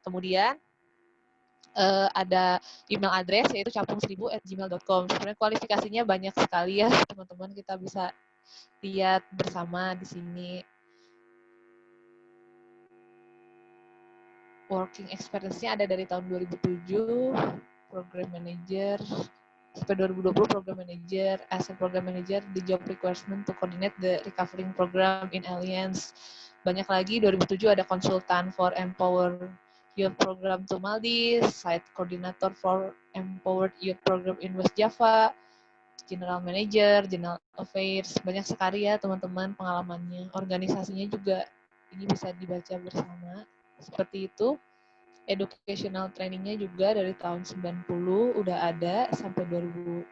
Kemudian ada email address yaitu capung1000@gmail.com. Sebenarnya kualifikasinya banyak sekali ya teman-teman, kita bisa lihat bersama di sini. Working experience-nya ada dari tahun 2007, program manager, sampai 2020 program manager, as a program manager, the job requirement to coordinate the recovering program in Alliance. Banyak lagi, 2007 ada konsultan for Empower Youth Program to Maldives, site coordinator for Empowered Youth Program in West Java, general manager, general affairs, banyak sekali ya teman-teman pengalamannya. Organisasinya juga ini bisa dibaca bersama. Seperti itu. Educational training-nya juga dari tahun 90 udah ada sampai 2018.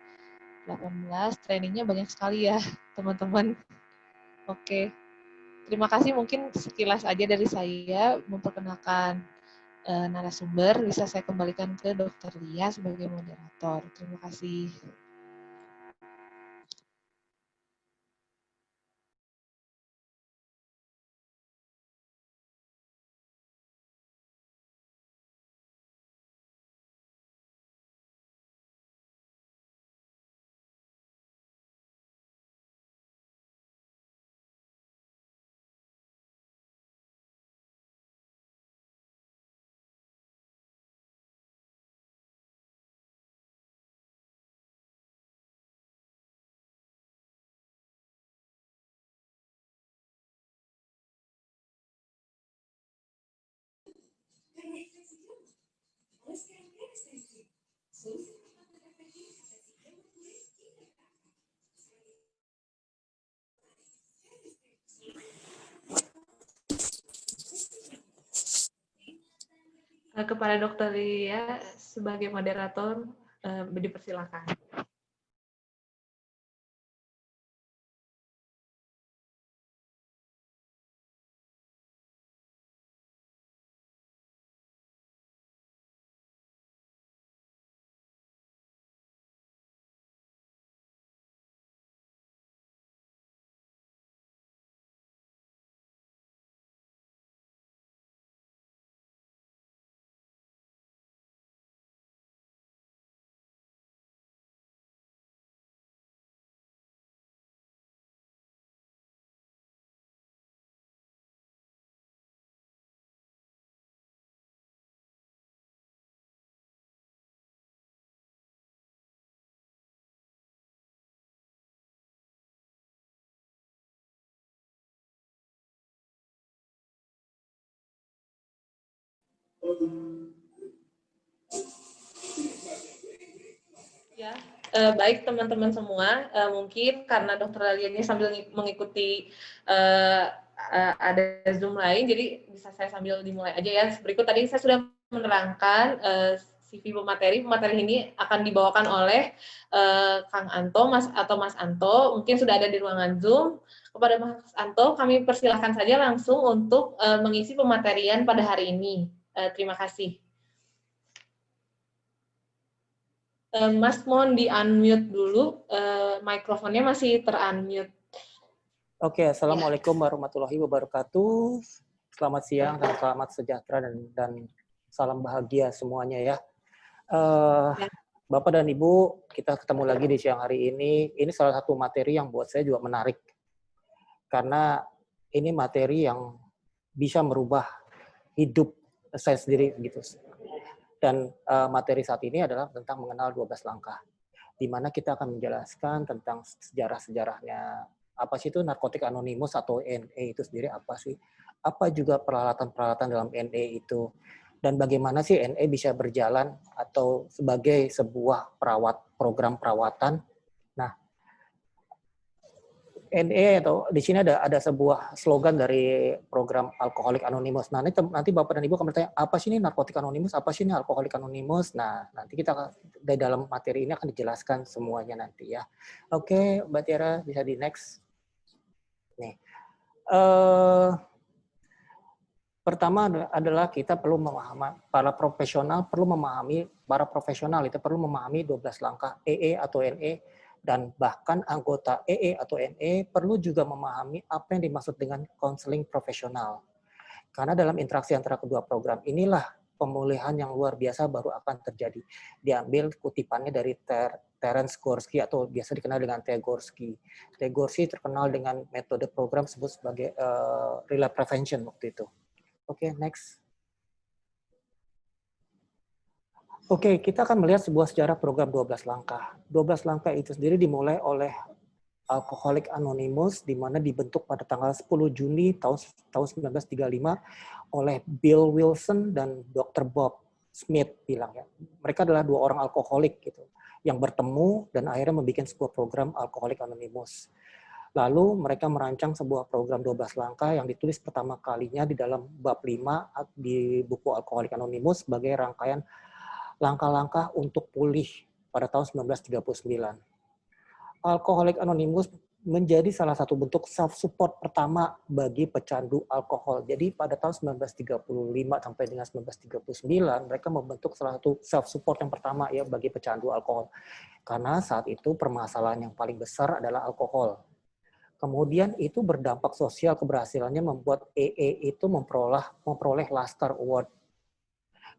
Trainingnya banyak sekali ya teman-teman. Oke. Terima kasih, mungkin sekilas aja dari saya memperkenalkan narasumber. Bisa saya kembalikan ke Dr. Lia sebagai moderator. Terima kasih. Kepada Dr. Lia sebagai moderator, dipersilakan. Ya, baik teman-teman semua, mungkin karena Dr. Lia ini sambil mengikuti ada Zoom lain, jadi bisa saya sambil dimulai aja ya. Berikut tadi saya sudah menerangkan CV pemateri ini akan dibawakan oleh Kang Anto, Mas Anto, mungkin sudah ada di ruangan Zoom. Kepada Mas Anto, kami persilahkan saja langsung untuk mengisi pematerian pada hari ini. Terima kasih. Mas, mohon di-unmute dulu, mikrofonnya masih ter-unmute. Oke, Assalamualaikum warahmatullahi wabarakatuh. Selamat siang dan selamat sejahtera dan salam bahagia semuanya ya. Bapak dan Ibu, kita ketemu lagi di siang hari ini. Ini salah satu materi yang buat saya juga menarik. Karena ini materi yang bisa merubah hidup saya sendiri gitu. Dan materi saat ini adalah tentang mengenal 12 langkah. Di mana kita akan menjelaskan tentang sejarah-sejarahnya. Apa sih itu narkotik anonimus atau NE itu sendiri apa sih? Apa juga peralatan-peralatan dalam NE itu? Dan bagaimana sih NE bisa berjalan atau sebagai sebuah program perawatan? Nah, NE atau di sini ada sebuah slogan dari program Alkoholik Anonymous. Nah, nanti Bapak dan Ibu akan bertanya, apa sih ini narkotik anonimus? Apa sih ini Alkoholik Anonymous? Nah, nanti kita dari dalam materi ini akan dijelaskan semuanya nanti ya. Oke, Mbak Tiara bisa di next. Nih. Pertama adalah kita perlu memahami, para profesional itu perlu memahami 12 langkah EE atau NE, dan bahkan anggota EE atau NE perlu juga memahami apa yang dimaksud dengan konseling profesional. Karena dalam interaksi antara kedua program inilah pemulihan yang luar biasa baru akan terjadi. Diambil kutipannya dari Terence Gorski atau biasa dikenal dengan T. Gorski. T. Gorski terkenal dengan metode program disebut sebagai relapse prevention waktu itu. Oke, next. Oke, kita akan melihat sebuah sejarah program 12 langkah. 12 langkah itu sendiri dimulai oleh Alcoholics Anonymous, di mana dibentuk pada tanggal 10 Juni tahun 1935 oleh Bill Wilson dan Dr. Bob Smith bilang ya. Mereka adalah dua orang alkoholik gitu yang bertemu dan akhirnya membuat sebuah program Alcoholics Anonymous. Lalu mereka merancang sebuah program 12 langkah yang ditulis pertama kalinya di dalam bab 5 di buku Alcoholics Anonymous sebagai rangkaian langkah-langkah untuk pulih pada tahun 1939. Alcoholics Anonymous menjadi salah satu bentuk self-support pertama bagi pecandu alkohol. Jadi pada tahun 1935 sampai dengan 1939, mereka membentuk salah satu self-support yang pertama ya bagi pecandu alkohol. Karena saat itu permasalahan yang paling besar adalah alkohol. Kemudian itu berdampak sosial, keberhasilannya membuat AA itu memperoleh Lasker Award.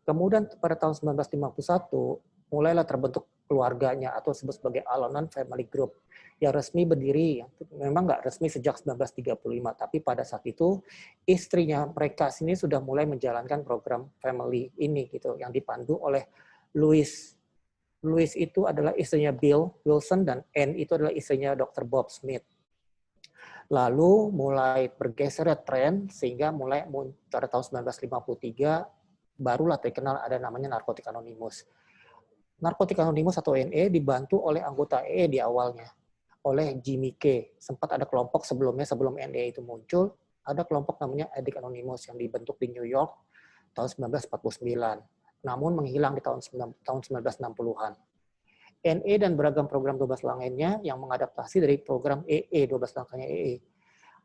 Kemudian pada tahun 1951, mulailah terbentuk keluarganya atau disebut sebagai Al-Anon Family Group yang resmi berdiri, memang nggak resmi sejak 1935, tapi pada saat itu istrinya mereka sini sudah mulai menjalankan program family ini gitu, yang dipandu oleh Louis. Louis itu adalah istrinya Bill Wilson dan Anne itu adalah istrinya Dr. Bob Smith. Lalu mulai bergeser tren sehingga mulai pada tahun 1953 barulah terkenal ada namanya Narcotics Anonymous. Narcotics Anonymous atau NA dibantu oleh anggota EE di awalnya, oleh Jimmy K. Sempat ada kelompok sebelumnya, sebelum NA itu muncul, ada kelompok namanya Addict Anonymous yang dibentuk di New York tahun 1949, namun menghilang di tahun 1960-an. NA dan beragam program 12 lainnya yang mengadaptasi dari program EE, 12 langkahnya EE,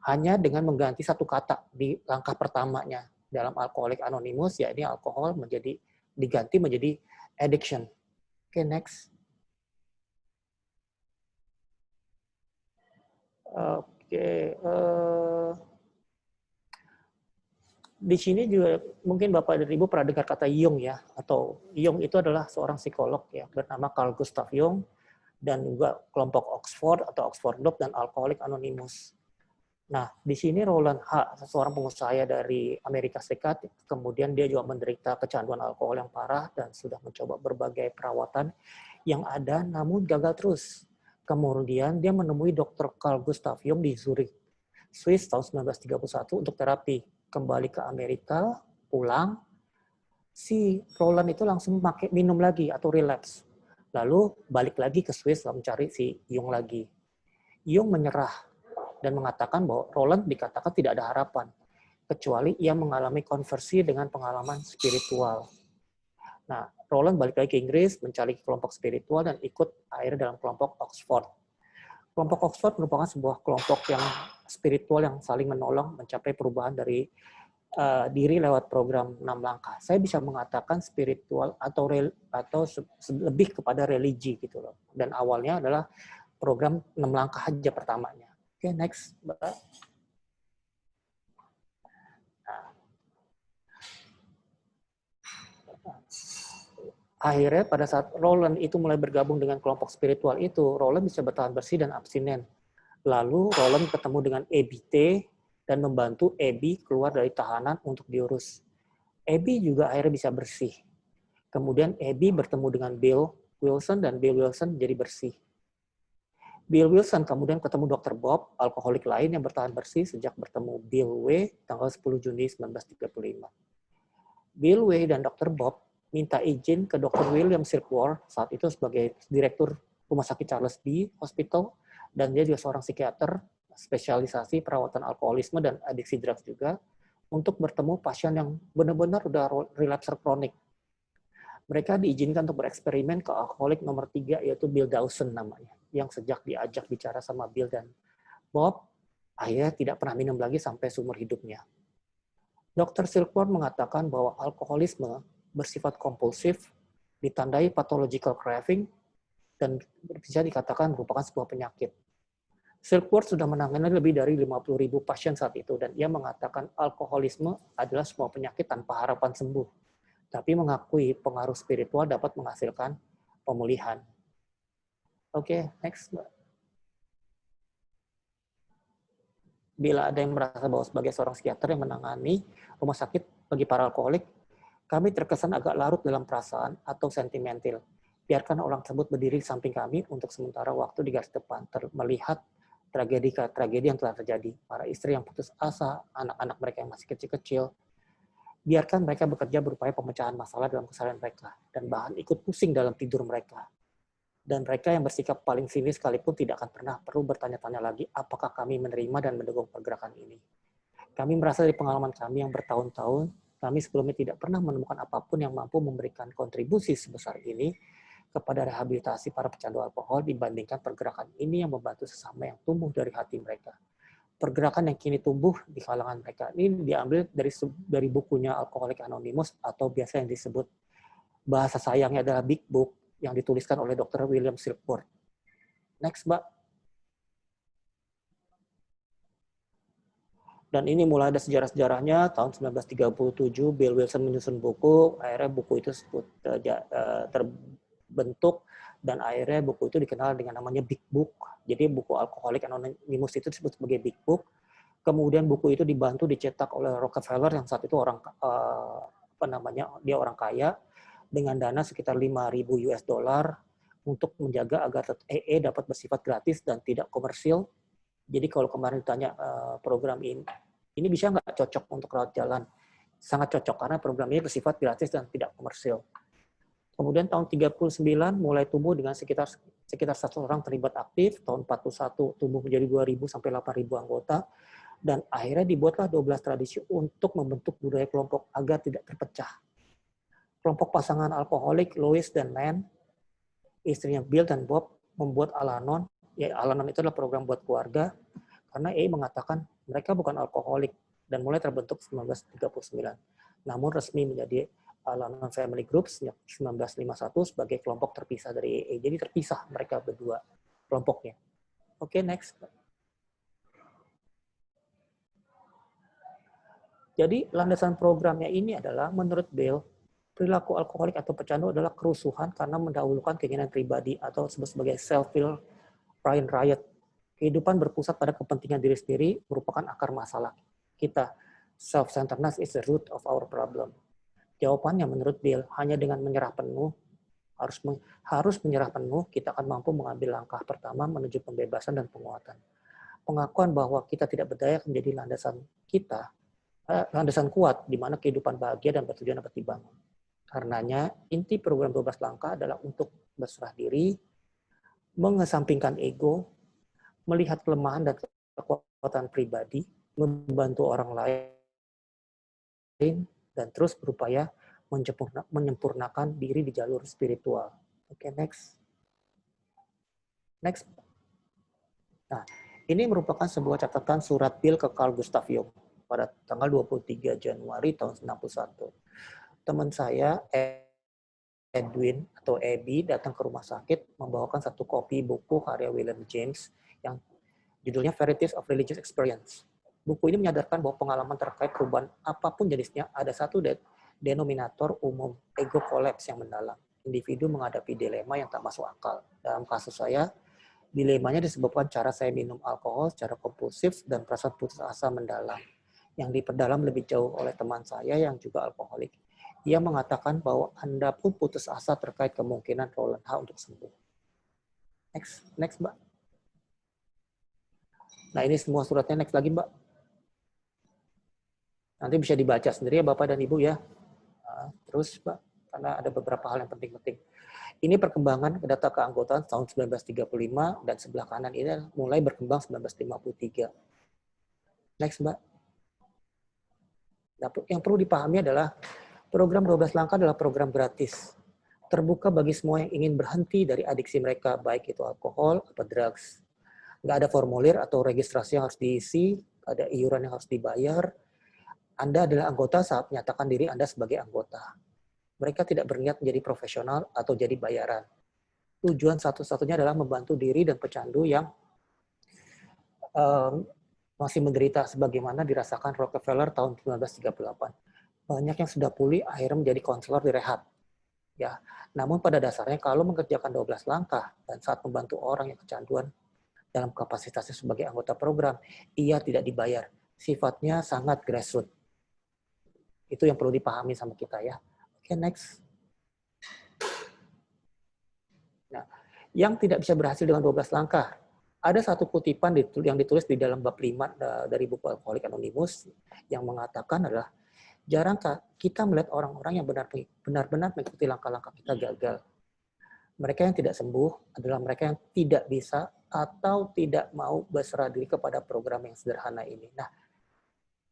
hanya dengan mengganti satu kata di langkah pertamanya dalam Alcoholics Anonymous, yakni alkohol diganti menjadi addiction. Oke, next. Oke, di sini juga mungkin Bapak dan Ibu pernah dengar kata Jung ya, atau Jung itu adalah seorang psikolog ya bernama Carl Gustav Jung dan juga kelompok Oxford atau Oxford Group dan Alcoholics Anonymous. Nah, di sini Roland H., seorang pengusaha dari Amerika Serikat, kemudian dia juga menderita kecanduan alkohol yang parah dan sudah mencoba berbagai perawatan yang ada, namun gagal terus. Kemudian dia menemui Dr. Carl Gustav Jung di Zurich, Swiss tahun 1931 untuk terapi. Kembali ke Amerika, pulang, si Roland itu langsung minum lagi atau relapse. Lalu balik lagi ke Swiss mencari si Jung lagi. Jung menyerah dan mengatakan bahwa Roland dikatakan tidak ada harapan, kecuali ia mengalami konversi dengan pengalaman spiritual. Nah, Roland balik lagi ke Inggris, mencari kelompok spiritual, dan ikut akhirnya dalam kelompok Oxford. Kelompok Oxford merupakan sebuah kelompok yang spiritual yang saling menolong mencapai perubahan dari diri lewat program 6 langkah. Saya bisa mengatakan spiritual atau lebih kepada religi gitu loh. Dan awalnya adalah program 6 langkah aja pertamanya. Oke, next, Mbak. Akhirnya pada saat Roland itu mulai bergabung dengan kelompok spiritual itu, Roland bisa bertahan bersih dan abstinen. Lalu Roland ketemu dengan EBT dan membantu Abby keluar dari tahanan untuk diurus. Abby juga akhirnya bisa bersih. Kemudian Abby bertemu dengan Bill Wilson dan Bill Wilson jadi bersih. Bill Wilson kemudian ketemu Dr. Bob, alkoholik lain yang bertahan bersih sejak bertemu Bill W. tanggal 10 Juni 1935. Bill W. dan Dr. Bob minta izin ke Dr. William Silkworth, saat itu sebagai Direktur Rumah Sakit Charles B. Hospital, dan dia juga seorang psikiater, spesialisasi perawatan alkoholisme dan adiksi drugs juga, untuk bertemu pasien yang benar-benar udah relapser kronik. Mereka diizinkan untuk bereksperimen ke alkoholik nomor 3, yaitu Bill Dawson namanya, yang sejak diajak bicara sama Bill dan Bob, akhirnya tidak pernah minum lagi sampai seumur hidupnya. Dr. Silkworth mengatakan bahwa alkoholisme bersifat kompulsif, ditandai pathological craving, dan bisa dikatakan merupakan sebuah penyakit. Silkworth sudah menangani lebih dari 50.000 pasien saat itu, dan ia mengatakan alkoholisme adalah sebuah penyakit tanpa harapan sembuh. tapi mengakui pengaruh spiritual dapat menghasilkan pemulihan. Oke, next, Mbak. Bila ada yang merasa bahwa sebagai seorang psikiater yang menangani rumah sakit bagi para alkoholik, kami terkesan agak larut dalam perasaan atau sentimental. Biarkan orang tersebut berdiri di samping kami untuk sementara waktu di garis depan, melihat tragedi yang telah terjadi. Para istri yang putus asa, anak-anak mereka yang masih kecil-kecil, biarkan mereka bekerja berupaya pemecahan masalah dalam keseharian mereka, dan bahkan ikut pusing dalam tidur mereka. Dan mereka yang bersikap paling sinis sekalipun tidak akan pernah perlu bertanya-tanya lagi apakah kami menerima dan mendukung pergerakan ini. Kami merasa dari pengalaman kami yang bertahun-tahun, kami sebelumnya tidak pernah menemukan apapun yang mampu memberikan kontribusi sebesar ini kepada rehabilitasi para pecandu alkohol dibandingkan pergerakan ini yang membantu sesama yang tumbuh dari hati mereka. Pergerakan yang kini tumbuh di kalangan mereka ini diambil dari bukunya Alcoholics Anonymous, atau biasa yang disebut bahasa sayangnya adalah Big Book, yang dituliskan oleh Dr. William Silkworth. Next, Mbak. Dan ini mulai ada sejarah-sejarahnya. Tahun 1937 Bill Wilson menyusun buku, akhirnya buku itu terbentuk, dan akhirnya buku itu dikenal dengan namanya Big Book. Jadi buku Alcoholics Anonymous itu disebut sebagai Big Book. Kemudian buku itu dibantu dicetak oleh Rockefeller yang saat itu dia orang kaya, dengan dana sekitar 5.000 US dollar untuk menjaga agar AA dapat bersifat gratis dan tidak komersil. Jadi kalau kemarin ditanya program ini bisa nggak cocok untuk rawat jalan? Sangat cocok karena program ini bersifat gratis dan tidak komersil. Kemudian tahun 39 mulai tumbuh dengan sekitar 100 orang terlibat aktif. Tahun 41 tumbuh menjadi 2.000 sampai 8.000 anggota. Dan akhirnya dibuatlah 12 tradisi untuk membentuk budaya kelompok agar tidak terpecah. Kelompok pasangan alkoholik, Lois dan Nan, istrinya Bill dan Bob, membuat Al-Anon. Ya, Al-Anon itu adalah program buat keluarga, karena AA mengatakan mereka bukan alkoholik, dan mulai terbentuk 1939. Namun resmi menjadi Al-Anon Family Group sejak 1951 sebagai kelompok terpisah dari AA. Jadi terpisah mereka berdua kelompoknya. Oke, next. Jadi landasan programnya ini adalah menurut Bill, perilaku alkoholik atau pecandu adalah kerusuhan karena mendahulukan keinginan pribadi atau disebut sebagai self-will riot. Kehidupan berpusat pada kepentingan diri sendiri merupakan akar masalah kita. Self-centeredness is the root of our problem. Jawabannya menurut Bill, hanya dengan menyerah penuh, harus menyerah penuh, kita akan mampu mengambil langkah pertama menuju pembebasan dan penguatan. Pengakuan bahwa kita tidak berdaya menjadi landasan kuat di mana kehidupan bahagia dan bertujuan dapat dibangun. Karenanya, inti program 12 langkah adalah untuk berserah diri, mengesampingkan ego, melihat kelemahan dan kekuatan pribadi, membantu orang lain, dan terus berupaya menyempurnakan diri di jalur spiritual. Oke, next. Next. Nah, ini merupakan sebuah catatan surat Bill ke Carl Gustav Jung pada tanggal 23 Januari tahun 1991. Teman saya, Edwin atau Abby, datang ke rumah sakit membawakan satu kopi buku karya William James yang judulnya Varieties of Religious Experience. Buku ini menyadarkan bahwa pengalaman terkait perubahan apapun jenisnya ada satu denominator umum, ego collapse yang mendalam. Individu menghadapi dilema yang tak masuk akal. Dalam kasus saya, dilemanya disebabkan cara saya minum alkohol secara kompulsif dan perasaan putus asa mendalam, yang diperdalam lebih jauh oleh teman saya yang juga alkoholik. Ia mengatakan bahwa Anda pun putus asa terkait kemungkinan Roland H. untuk sembuh. Next, Mbak. Nah, ini semua suratnya, next lagi, Mbak. Nanti bisa dibaca sendiri ya, Bapak dan Ibu ya. Nah, terus, Mbak, karena ada beberapa hal yang penting-penting. Ini perkembangan data keanggotaan tahun 1935, dan sebelah kanan ini mulai berkembang 1953. Next, Mbak. Nah, yang perlu dipahami adalah program 12 langkah adalah program gratis. Terbuka bagi semua yang ingin berhenti dari adiksi mereka, baik itu alkohol atau drugs. Nggak ada formulir atau registrasi yang harus diisi, ada iuran yang harus dibayar. Anda adalah anggota saat menyatakan diri Anda sebagai anggota. Mereka tidak berniat menjadi profesional atau jadi bayaran. Tujuan satu-satunya adalah membantu diri dan pecandu yang masih menderita sebagaimana dirasakan Rockefeller tahun 1938. banyak yang sudah pulih akhirnya menjadi konselor di rehab. Ya, namun pada dasarnya kalau mengerjakan 12 langkah dan saat membantu orang yang kecanduan dalam kapasitasnya sebagai anggota program, ia tidak dibayar. Sifatnya sangat grassroots. Itu yang perlu dipahami sama kita ya. Oke, next. Nah, yang tidak bisa berhasil dengan 12 langkah. Ada satu kutipan yang ditulis di dalam bab 5 dari buku Alcoholics Anonymous yang mengatakan adalah jarang kita melihat orang-orang yang benar-benar mengikuti langkah-langkah kita gagal. Mereka yang tidak sembuh adalah mereka yang tidak bisa atau tidak mau berserah diri kepada program yang sederhana ini. Nah,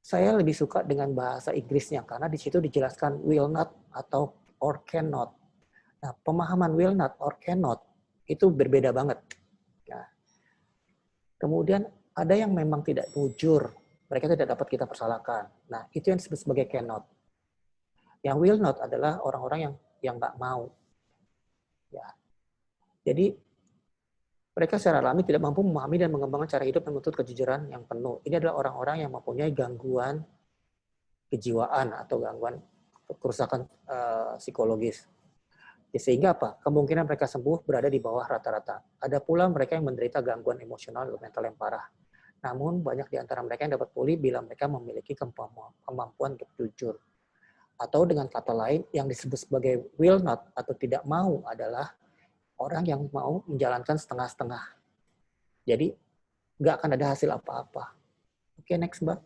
saya lebih suka dengan bahasa Inggrisnya karena di situ dijelaskan will not atau or cannot. Nah, pemahaman will not or cannot itu berbeda banget. Nah, kemudian ada yang memang tidak jujur, mereka tidak dapat kita persalahkan. Nah, itu yang disebut sebagai cannot. Yang will not adalah orang-orang yang nggak mau. Ya. Jadi mereka secara alami tidak mampu memahami dan mengembangkan cara hidup yang menuntut kejujuran yang penuh. Ini adalah orang-orang yang mempunyai gangguan kejiwaan atau gangguan kerusakan psikologis. Sehingga apa? Kemungkinan mereka sembuh berada di bawah rata-rata. Ada pula mereka yang menderita gangguan emosional atau mental yang parah. Namun banyak di antara mereka yang dapat pulih bila mereka memiliki kemampuan untuk jujur. Atau dengan kata lain, yang disebut sebagai will not atau tidak mau adalah orang yang mau menjalankan setengah-setengah. Jadi nggak akan ada hasil apa-apa. Oke, next, Mbak.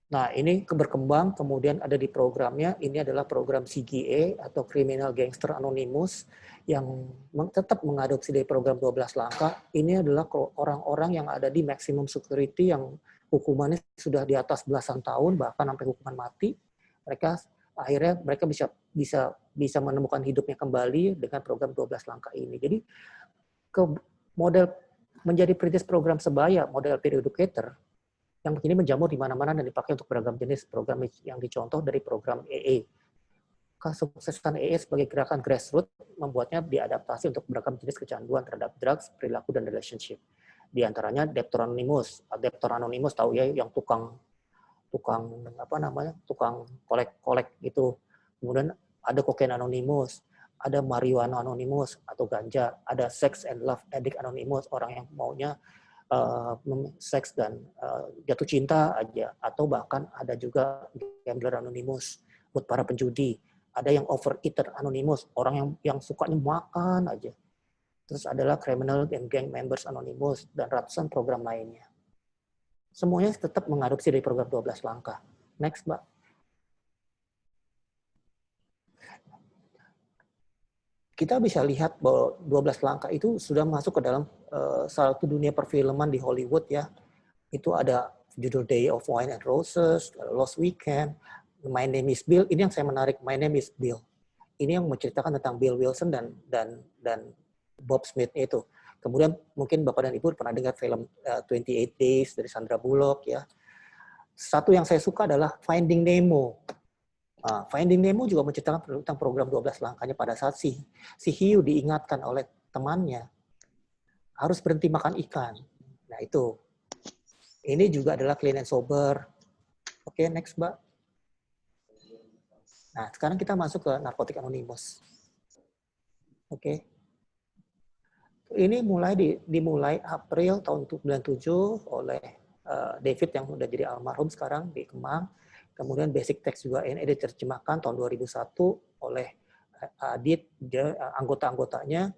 Nah, ini berkembang, kemudian ada di programnya, ini adalah program CGA atau Criminal Gangster Anonymous yang tetap mengadopsi dari program 12 langkah. Ini adalah orang-orang yang ada di maximum security yang hukumannya sudah di atas belasan tahun, bahkan sampai hukuman mati. Akhirnya mereka bisa menemukan hidupnya kembali dengan program 12 langkah ini. Jadi model menjadi perintis program sebaya, model peer educator, yang begini menjamur di mana-mana dan dipakai untuk beragam jenis program yang dicontoh dari program AA. Kesuksesan AA sebagai gerakan grassroots membuatnya diadaptasi untuk beragam jenis kecanduan terhadap drugs, perilaku, dan relationship. Di antaranya Debtor Anonymous. Debtor Anonymous tahu ya, yang tukang kolek gitu. Kemudian ada Cocaine Anonymous, ada Marijuana Anonymous atau ganja, ada Sex and Love Addict Anonymous, orang yang maunya seks dan jatuh cinta aja, atau bahkan ada juga Gambler Anonymous buat para penjudi, ada yang Overeater Anonymous, orang yang sukanya makan aja. Terus adalah Criminal and Gang Members Anonymous dan ratusan program lainnya. Semuanya tetap mengadopsi dari program 12 langkah. Next, Mbak. Kita bisa lihat bahwa 12 langkah itu sudah masuk ke dalam salah satu dunia perfilman di Hollywood ya. Itu ada judul Day of Wine and Roses, Lost Weekend, My Name is Bill. Ini yang saya menarik, My Name is Bill. Ini yang menceritakan tentang Bill Wilson dan Bob Smith itu. Kemudian mungkin Bapak dan Ibu pernah dengar film 28 Days dari Sandra Bullock ya. Satu yang saya suka adalah Finding Nemo. Finding Nemo juga menceritakan tentang program 12 langkahnya pada saat si hiu diingatkan oleh temannya harus berhenti makan ikan. Nah itu. Ini juga adalah Clean and Sober. Oke, next, Mbak. Nah, sekarang kita masuk ke Narcotic Anonymous. Oke. Ini dimulai April tahun 97 oleh David yang udah jadi almarhum sekarang di Kemang. Kemudian basic text juga ini diterjemahkan tahun 2001 oleh Adit, anggota-anggotanya.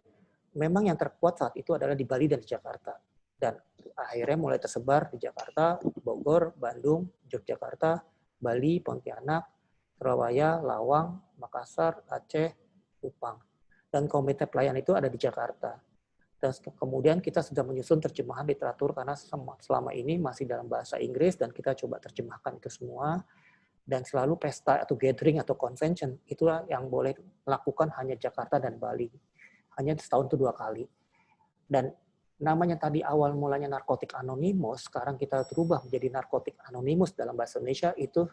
Memang yang terkuat saat itu adalah di Bali dan di Jakarta. Dan akhirnya mulai tersebar di Jakarta, Bogor, Bandung, Yogyakarta, Bali, Pontianak, Surabaya, Lawang, Makassar, Aceh, Kupang. Dan komite pelayan itu ada di Jakarta. Dan kemudian kita sudah menyusun terjemahan literatur karena selama ini masih dalam bahasa Inggris dan kita coba terjemahkan itu semua. Dan selalu pesta atau gathering atau convention itulah yang boleh melakukan hanya Jakarta dan Bali. Hanya setahun itu 2 kali. Dan namanya tadi awal mulanya Narcotic Anonymous, sekarang kita berubah menjadi Narcotic Anonymous dalam bahasa Indonesia itu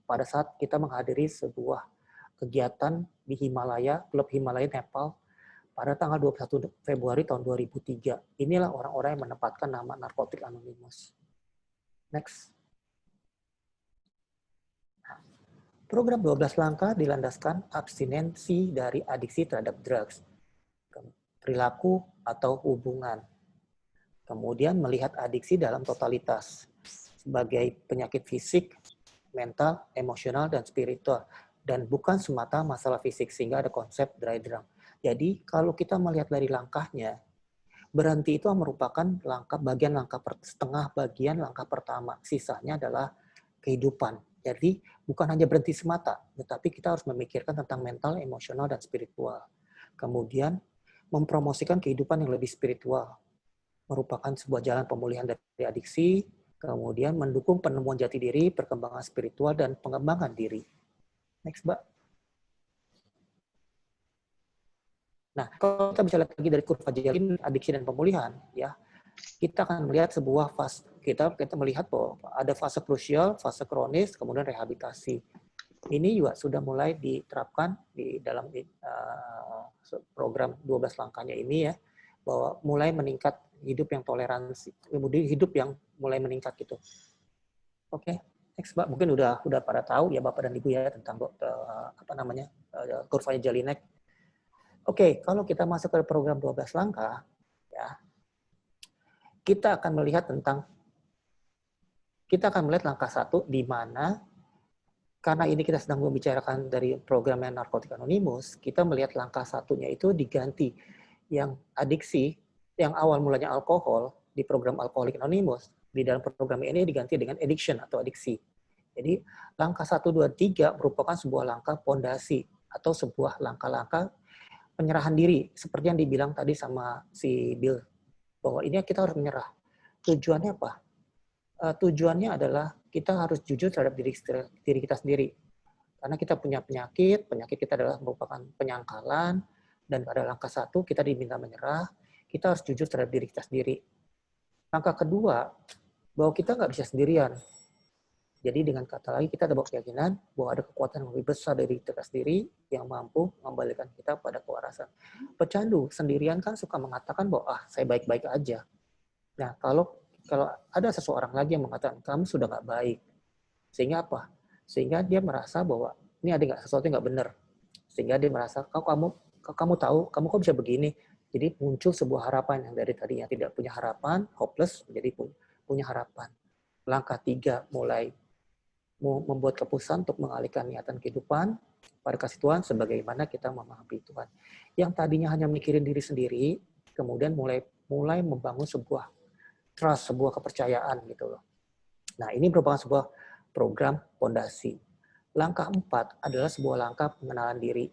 pada saat kita menghadiri sebuah kegiatan di Himalaya, Klub Himalaya Nepal, pada tanggal 21 Februari tahun 2003. Inilah orang-orang yang menempatkan nama Narkotik Anonymous. Next. Program 12 langkah dilandaskan abstinensi dari adiksi terhadap drugs, perilaku atau hubungan. Kemudian melihat adiksi dalam totalitas sebagai penyakit fisik, mental, emosional, dan spiritual. Dan bukan semata masalah fisik, sehingga ada konsep dry drunk. Jadi kalau kita melihat dari langkahnya, berhenti itu merupakan setengah bagian langkah pertama. Sisanya adalah kehidupan. Jadi bukan hanya berhenti semata, tetapi kita harus memikirkan tentang mental, emosional, dan spiritual. Kemudian mempromosikan kehidupan yang lebih spiritual, merupakan sebuah jalan pemulihan dari adiksi, kemudian mendukung penemuan jati diri, perkembangan spiritual, dan pengembangan diri. Next, Mbak. Nah, kalau kita bisa lihat lagi dari kurva Jelin, adiksi dan pemulihan, ya, kita akan melihat sebuah fase, kita melihat bahwa ada fase krusial, fase kronis, kemudian rehabilitasi. Ini juga sudah mulai diterapkan di dalam program 12 langkahnya ini, ya, bahwa mulai meningkat hidup yang toleransi, kemudian hidup yang mulai meningkat gitu. Oke, next, Mbak. Mungkin udah pada tahu ya Bapak dan Ibu ya tentang kurvanya Jelinek. Oke, kalau kita masuk ke program 12 langkah, ya, kita akan melihat langkah 1 di mana karena ini kita sedang membicarakan dari program Narkotik Anonymous, kita melihat langkah 1-nya itu diganti yang adiksi, yang awal mulanya alkohol di program Alcoholic Anonymous, di dalam program ini diganti dengan addiction atau adiksi. Jadi langkah 1, 2, 3 merupakan sebuah langkah pondasi atau sebuah langkah-langkah penyerahan diri, seperti yang dibilang tadi sama si Bill, bahwa ini kita harus menyerah. Tujuannya apa? Tujuannya adalah kita harus jujur terhadap diri kita sendiri. Karena kita punya penyakit kita adalah merupakan penyangkalan, dan pada langkah 1 kita diminta menyerah, kita harus jujur terhadap diri kita sendiri. Langkah kedua, bahwa kita nggak bisa sendirian. Jadi dengan kata lain, kita ada keyakinan bahwa ada kekuatan yang lebih besar dari kita sendiri yang mampu mengembalikan kita pada kewarasan. Pecandu sendirian kan suka mengatakan bahwa saya baik-baik aja. Nah, kalau ada seseorang lagi yang mengatakan kamu sudah nggak baik, sehingga apa? Sehingga dia merasa bahwa ini ada sesuatu yang nggak benar. Sehingga dia merasa kamu tahu, kamu kok bisa begini. Jadi muncul sebuah harapan yang dari tadinya tidak punya harapan, hopeless, menjadi punya harapan. Langkah 3 mulai membuat keputusan untuk mengalihkan niatan kehidupan pada kasih Tuhan sebagaimana kita memahami Tuhan. Yang tadinya hanya mikirin diri sendiri, kemudian mulai membangun sebuah trust, sebuah kepercayaan gitu loh. Nah, ini merupakan sebuah program fondasi. Langkah 4 adalah sebuah langkah pengenalan diri.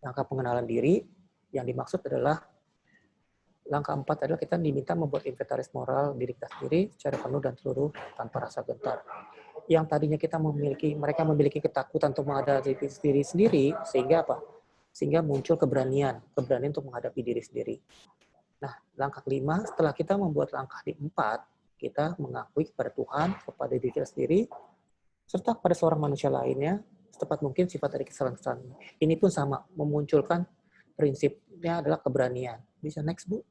Langkah pengenalan diri yang dimaksud adalah langkah 4 adalah kita diminta membuat inventaris moral diri kita sendiri secara penuh dan seluruh tanpa rasa gentar. Yang tadinya mereka memiliki ketakutan untuk menghadapi diri sendiri, sehingga apa? Sehingga muncul keberanian untuk menghadapi diri sendiri. Nah, langkah 5, setelah kita membuat langkah di 4, kita mengakui kepada Tuhan, kepada diri kita sendiri, serta kepada seorang manusia lainnya, secepat mungkin sifat dari kesalahan-kesalahan. Ini pun sama, memunculkan prinsipnya adalah keberanian. Bisa next, Bu?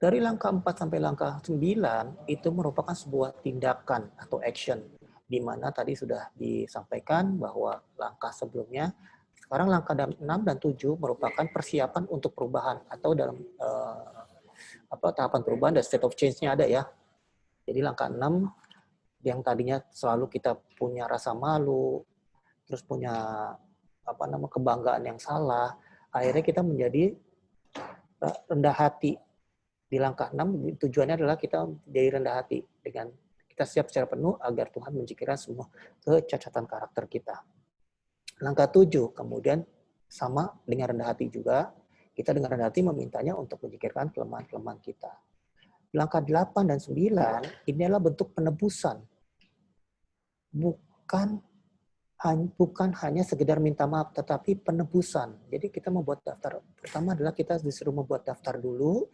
Dari langkah 4 sampai langkah 9, itu merupakan sebuah tindakan atau action, di mana tadi sudah disampaikan bahwa langkah sebelumnya, sekarang langkah 6 dan 7 merupakan persiapan untuk perubahan, atau dalam tahapan perubahan dan state of change-nya ada ya. Jadi langkah 6, yang tadinya selalu kita punya rasa malu, terus punya kebanggaan yang salah, akhirnya kita menjadi rendah hati. Di langkah 6, tujuannya adalah kita jadi rendah hati. Dengan kita siap secara penuh agar Tuhan menyingkirkan semua kecacatan karakter kita. Langkah 7, kemudian sama dengan rendah hati juga, kita dengan rendah hati memintanya untuk menyingkirkan kelemahan-kelemahan kita. Langkah 8 dan 9, ini adalah bentuk penebusan. Bukan hanya sekedar minta maaf, tetapi penebusan. Jadi kita membuat daftar. Pertama adalah kita disuruh membuat daftar dulu,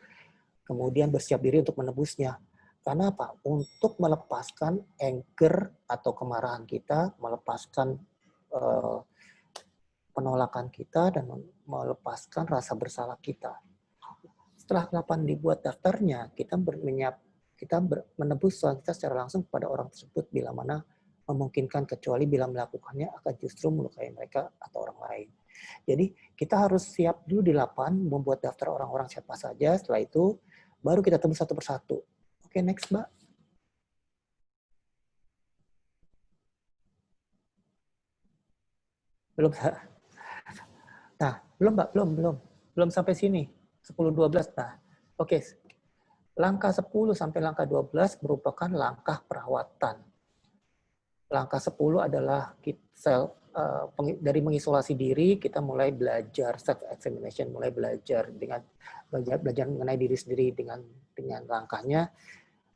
kemudian bersiap diri untuk menebusnya. Karena apa? Untuk melepaskan anger atau kemarahan kita, melepaskan penolakan kita, dan melepaskan rasa bersalah kita. Setelah kapan dibuat daftarnya, kita menebus kita secara langsung kepada orang tersebut bila mana memungkinkan, kecuali bila melakukannya akan justru melukai mereka atau orang lain. Jadi kita harus siap dulu di lapangan membuat daftar orang-orang siapa saja. Setelah itu baru kita tebus satu persatu. Oke, next, Mbak. Belum. Nah, belum, Mbak, belum sampai sini. 10-12. Nah, oke. Langkah 10 sampai langkah 12 merupakan langkah perawatan. Langkah 10 adalah dari mengisolasi diri, kita mulai belajar self-examination, mulai belajar mengenai diri sendiri dengan langkahnya,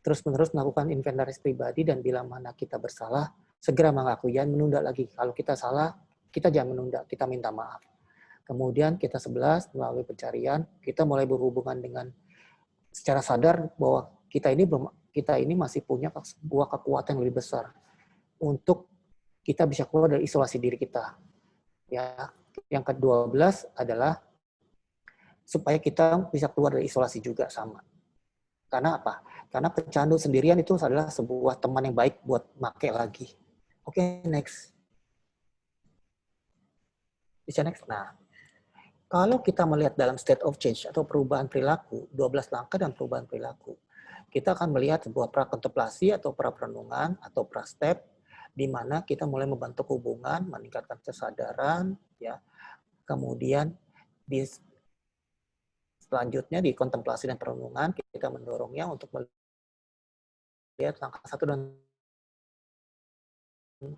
terus-menerus melakukan inventaris pribadi, dan bila mana kita bersalah, segera mengakui, jangan menunda lagi. Kalau kita salah, kita jangan menunda, kita minta maaf. Kemudian kita 11, melalui pencarian, kita mulai berhubungan dengan secara sadar bahwa kita ini masih punya sebuah kekuatan yang lebih besar untuk kita bisa keluar dari isolasi diri kita. Ya, yang ke-12 adalah supaya kita bisa keluar dari isolasi juga sama. Karena apa? Karena pecandu sendirian itu adalah sebuah teman yang baik buat make lagi. Oke, next. Bisa next. Nah, kalau kita melihat dalam state of change atau perubahan perilaku, 12 langkah dan perubahan perilaku, kita akan melihat sebuah pra-kontemplasi atau pra-perenungan atau pra-step, di mana kita mulai membentuk hubungan, meningkatkan kesadaran, ya. Kemudian selanjutnya di kontemplasi dan perenungan, kita mendorongnya untuk melihat langkah 1 dan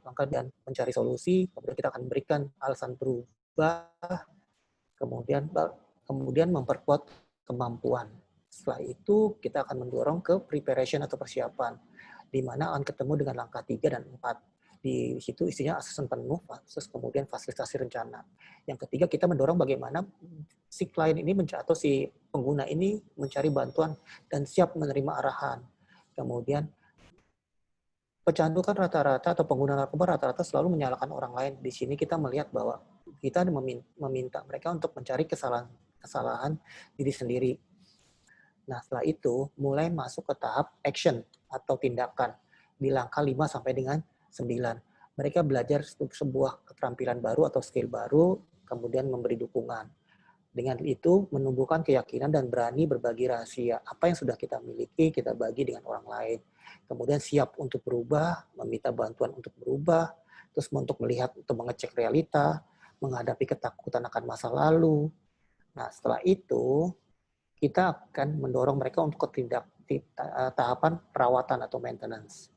langkah dan mencari solusi. Kemudian kita akan memberikan alasan berubah, kemudian memperkuat kemampuan. Setelah itu kita akan mendorong ke preparation atau persiapan, di mana akan ketemu dengan langkah 3 dan 4. Di situ isinya asesmen penuh, terus kemudian fasilitasi rencana. Yang ketiga, kita mendorong bagaimana si klien ini atau si pengguna ini mencari bantuan dan siap menerima arahan. Kemudian pecandu kan rata-rata atau pengguna narkoba rata-rata selalu menyalahkan orang lain. Di sini kita melihat bahwa kita meminta mereka untuk mencari kesalahan diri sendiri. Nah, setelah itu mulai masuk ke tahap action atau tindakan di langkah 5 sampai dengan 9. Mereka belajar sebuah keterampilan baru atau skill baru, kemudian memberi dukungan. Dengan itu menumbuhkan keyakinan dan berani berbagi rahasia. Apa yang sudah kita miliki, kita bagi dengan orang lain. Kemudian siap untuk berubah, meminta bantuan untuk berubah, terus untuk melihat, untuk mengecek realita, menghadapi ketakutan akan masa lalu. Nah, setelah itu kita akan mendorong mereka untuk ke tahapan perawatan atau maintenance.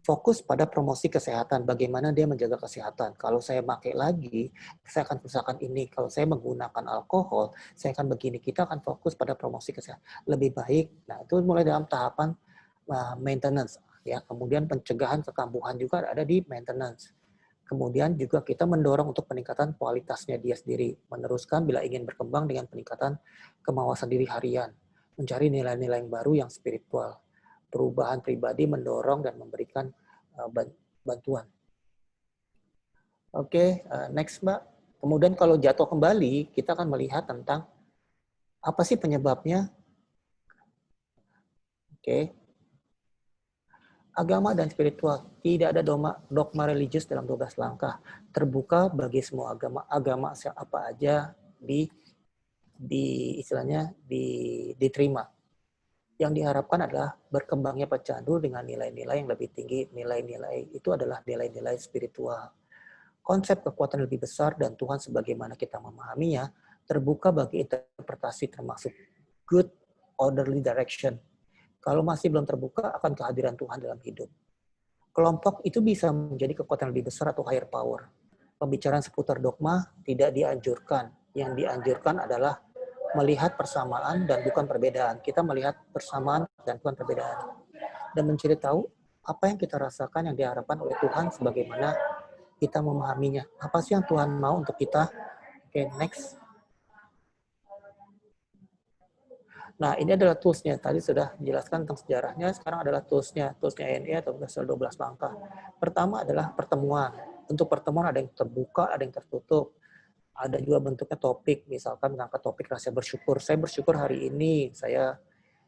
Fokus pada promosi kesehatan, bagaimana dia menjaga kesehatan. Kalau saya pakai lagi, saya akan usahakan ini. Kalau saya menggunakan alkohol, saya akan begini. Kita akan fokus pada promosi kesehatan. Lebih baik, nah itu mulai dalam tahapan maintenance. Ya, kemudian pencegahan kekambuhan juga ada di maintenance. Kemudian juga kita mendorong untuk peningkatan kualitasnya dia sendiri. Meneruskan bila ingin berkembang dengan peningkatan kemawasan diri harian. Mencari nilai-nilai yang baru yang spiritual. Perubahan pribadi mendorong dan memberikan bantuan. Oke, next Mbak. Kemudian kalau jatuh kembali, kita akan melihat tentang apa sih penyebabnya. Oke. Agama dan spiritual. Tidak ada dogma religius dalam 12 langkah. Terbuka bagi semua agama apa aja diterima. Yang diharapkan adalah berkembangnya pecandu dengan nilai-nilai yang lebih tinggi. Nilai-nilai itu adalah nilai-nilai spiritual. Konsep kekuatan lebih besar dan Tuhan sebagaimana kita memahaminya terbuka bagi interpretasi termasuk good orderly direction. Kalau masih belum terbuka akan kehadiran Tuhan dalam hidup. Kelompok itu bisa menjadi kekuatan lebih besar atau higher power. Pembicaraan seputar dogma tidak dianjurkan. Yang dianjurkan adalah melihat persamaan dan bukan perbedaan. Kita melihat persamaan dan bukan perbedaan. Dan mencari tahu apa yang kita rasakan yang diharapkan oleh Tuhan sebagaimana kita memahaminya. Apa sih yang Tuhan mau untuk kita? Oke, next. Nah, ini adalah tools-nya. Tadi sudah dijelaskan tentang sejarahnya, sekarang adalah tools-nya. Tools-nya NE atau Basel 12 langkah. Pertama adalah pertemuan. Untuk pertemuan ada yang terbuka, ada yang tertutup. Ada juga bentuknya topik, misalkan mengangkat topik rasa bersyukur. Saya bersyukur hari ini saya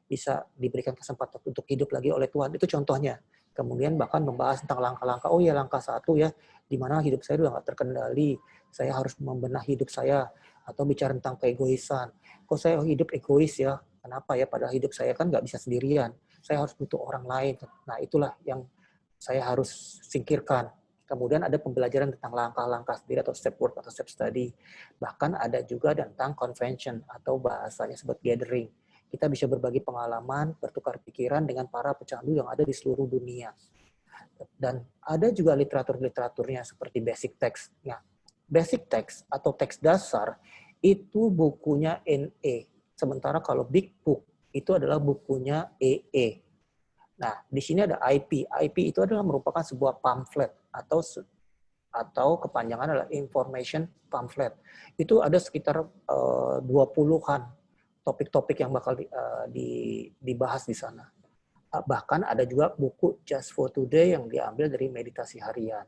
bisa diberikan kesempatan untuk hidup lagi oleh Tuhan. Itu contohnya. Kemudian bahkan membahas tentang langkah-langkah. Oh ya, langkah 1 ya, di mana hidup saya sudah nggak terkendali. Saya harus membenahi hidup saya. Atau bicara tentang keegoisan. Kok saya hidup egois ya? Kenapa ya? Padahal hidup saya kan nggak bisa sendirian. Saya harus butuh orang lain. Nah, itulah yang saya harus singkirkan. Kemudian ada pembelajaran tentang langkah-langkah sendiri atau step work atau step study. Bahkan ada juga tentang convention atau bahasanya sebut gathering. Kita bisa berbagi pengalaman, bertukar pikiran dengan para pecandu yang ada di seluruh dunia. Dan ada juga literatur-literaturnya seperti basic text. Nah, basic text atau teks dasar itu bukunya NE. Sementara kalau big book itu adalah bukunya EE. Nah, di sini ada IP. IP itu adalah merupakan sebuah pamflet atau kepanjangan adalah information pamphlet. Itu ada sekitar 20-an topik-topik yang bakal dibahas di sana. Bahkan ada juga buku Just for Today yang diambil dari meditasi harian.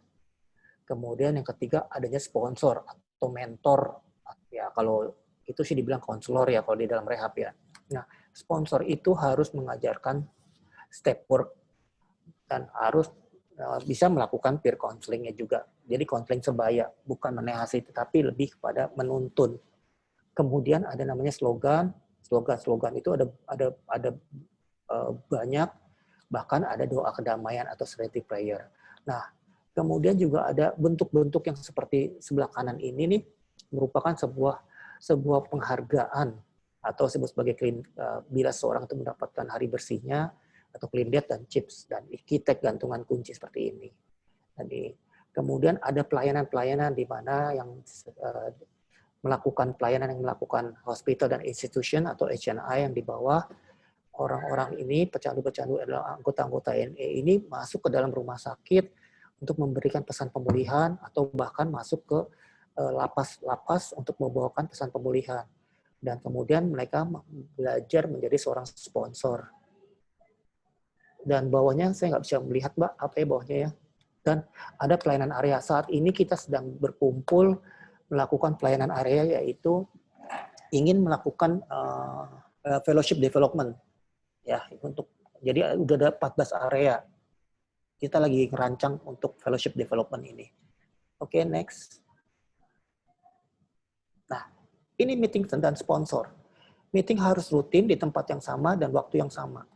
Kemudian yang ketiga adanya sponsor atau mentor. Ya, kalau itu sih dibilang konselor ya kalau di dalam rehab ya. Nah, sponsor itu harus mengajarkan step work dan harus bisa melakukan peer counseling-nya juga. Jadi counseling sebaya, bukan menasihati, tetapi lebih kepada menuntun. Kemudian ada namanya slogan. Slogan itu ada banyak, bahkan ada doa kedamaian atau serenity prayer. Nah, kemudian juga ada bentuk-bentuk yang seperti sebelah kanan ini nih, merupakan sebuah penghargaan atau disebut sebagai bila seorang itu mendapatkan hari bersihnya atau clean death dan chips dan ikitek gantungan kunci seperti ini. Jadi kemudian ada pelayanan-pelayanan di mana yang melakukan pelayanan yang melakukan hospital dan institution atau HNI yang di bawah orang-orang ini, pecandu-pecandu adalah anggota-anggota NE ini masuk ke dalam rumah sakit untuk memberikan pesan pemulihan atau bahkan masuk ke lapas-lapas untuk membawakan pesan pemulihan. Dan kemudian mereka belajar menjadi seorang sponsor. Dan bawahnya saya nggak bisa melihat, Mbak, apa ya bawahnya ya. Dan ada pelayanan area. Saat ini kita sedang berkumpul melakukan pelayanan area, yaitu ingin melakukan fellowship development. Ya, jadi udah ada 14 area. Kita lagi ngerancang untuk fellowship development ini. Oke, next. Nah, ini meeting tentang sponsor. Meeting harus rutin di tempat yang sama dan waktu yang sama.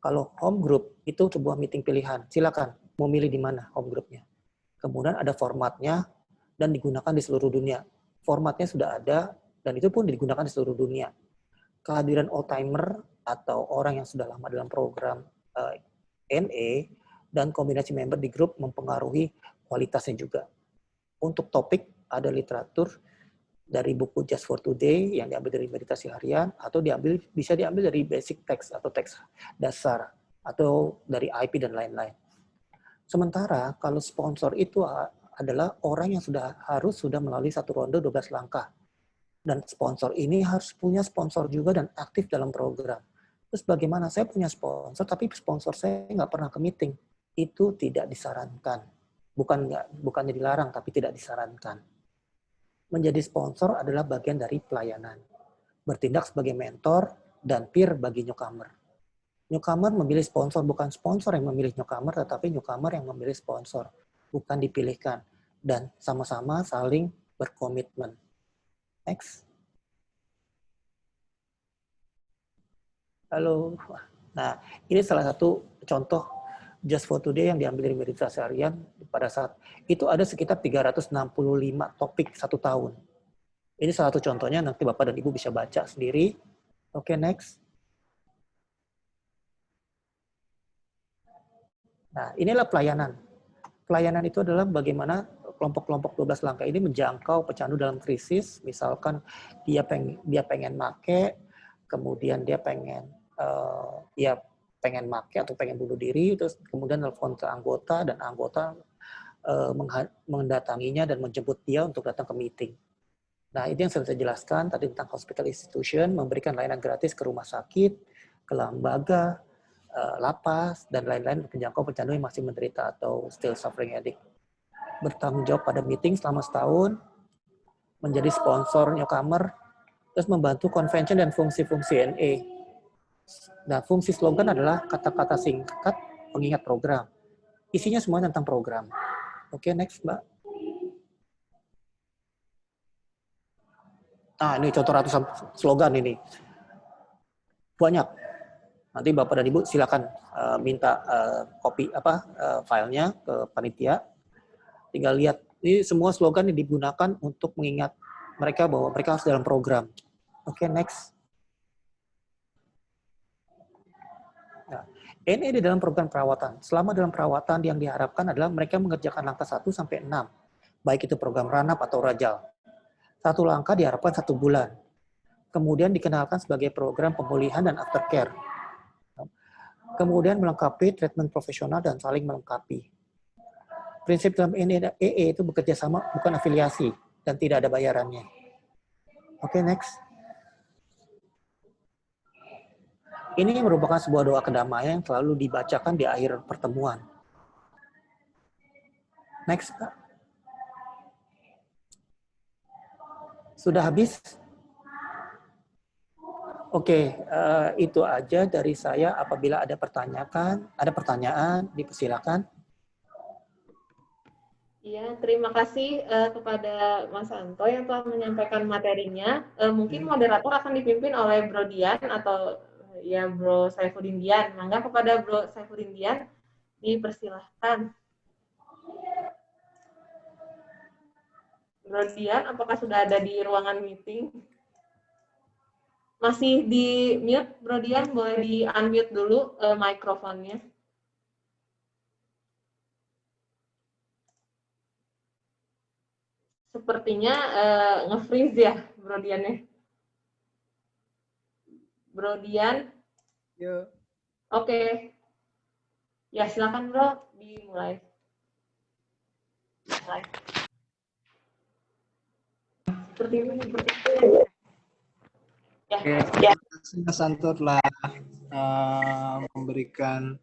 Kalau home group itu sebuah meeting pilihan, silakan mau milih di mana home groupnya. Kemudian ada formatnya dan digunakan di seluruh dunia. Formatnya sudah ada dan itu pun digunakan di seluruh dunia. Kehadiran old-timer atau orang yang sudah lama dalam program NE dan kombinasi member di grup mempengaruhi kualitasnya juga. Untuk topik ada literatur dari buku Just for Today yang diambil dari meditasi harian atau bisa diambil dari basic text atau teks dasar atau dari IP dan lain-lain. Sementara kalau sponsor itu adalah orang yang harus sudah melalui satu ronde 12 langkah. Dan sponsor ini harus punya sponsor juga dan aktif dalam program. Terus bagaimana? Saya punya sponsor, tapi sponsor saya nggak pernah ke meeting. Itu tidak disarankan. Bukannya dilarang, tapi tidak disarankan. Menjadi sponsor adalah bagian dari pelayanan. Bertindak sebagai mentor dan peer bagi newcomer. Newcomer memilih sponsor, bukan sponsor yang memilih newcomer, tetapi newcomer yang memilih sponsor. Bukan dipilihkan. Dan sama-sama saling berkomitmen. Next. Halo. Nah, ini salah satu contoh Just for Today yang diambil dari meditasi harian pada saat itu ada sekitar 365 topik 1 tahun. Ini salah satu contohnya, nanti Bapak dan Ibu bisa baca sendiri. Oke, next. Nah, inilah pelayanan. Pelayanan itu adalah bagaimana kelompok-kelompok 12 langkah ini menjangkau pecandu dalam krisis. Misalkan dia pengen make, kemudian dia pengen make atau pengen bunuh diri, terus kemudian telepon ke anggota dan anggota mendatanginya dan menjemput dia untuk datang ke meeting. Nah, itu yang saya bisa jelaskan tadi tentang hospital institution, memberikan layanan gratis ke rumah sakit, ke lembaga, lapas, dan lain-lain penjangkau pecandu yang masih menderita atau still suffering addict. Bertanggung jawab pada meeting selama setahun, menjadi sponsor newcomer, terus membantu convention dan fungsi-fungsi NA. Nah, fungsi slogan adalah kata-kata singkat pengingat program. Isinya semua tentang program. Oke, next, Mbak. Nah, ini contoh ratusan slogan ini. Banyak. Nanti Bapak dan Ibu silakan minta copy filenya ke panitia. Tinggal lihat. Ini semua slogan yang digunakan untuk mengingat mereka bahwa mereka harus dalam program. Oke, next. Nah, ini di dalam program perawatan. Selama dalam perawatan yang diharapkan adalah mereka mengerjakan langkah 1 sampai 6. Baik itu program ranap atau rajal. Satu langkah diharapkan 1 bulan. Kemudian dikenalkan sebagai program pemulihan dan aftercare. Kemudian melengkapi treatment profesional dan saling melengkapi. Prinsip dalam EE itu bekerja sama, bukan afiliasi, dan tidak ada bayarannya. Oke, next. Ini merupakan sebuah doa kedamaian yang selalu dibacakan di akhir pertemuan. Next, Pak. Sudah habis? Oke, itu aja dari saya. Apabila ada pertanyaan, dipersilakan. Iya, terima kasih kepada Mas Anto yang telah menyampaikan materinya. Mungkin moderator akan dipimpin oleh Bro Dian atau ya Bro Saifuddin Dian. Mangga kepada Bro Saifuddin Dian dipersilahkan. Bro Dian, apakah sudah ada di ruangan meeting? Masih di mute, Bro Dian, boleh di unmute dulu mikrofonnya. Sepertinya nge-freeze ya, Bro Dian ya. Bro Dian. Yo. Oke. Ya, silakan Bro, dimulai. Seperti ini. Ya. Oke, terima kasih Mas Anto telah memberikan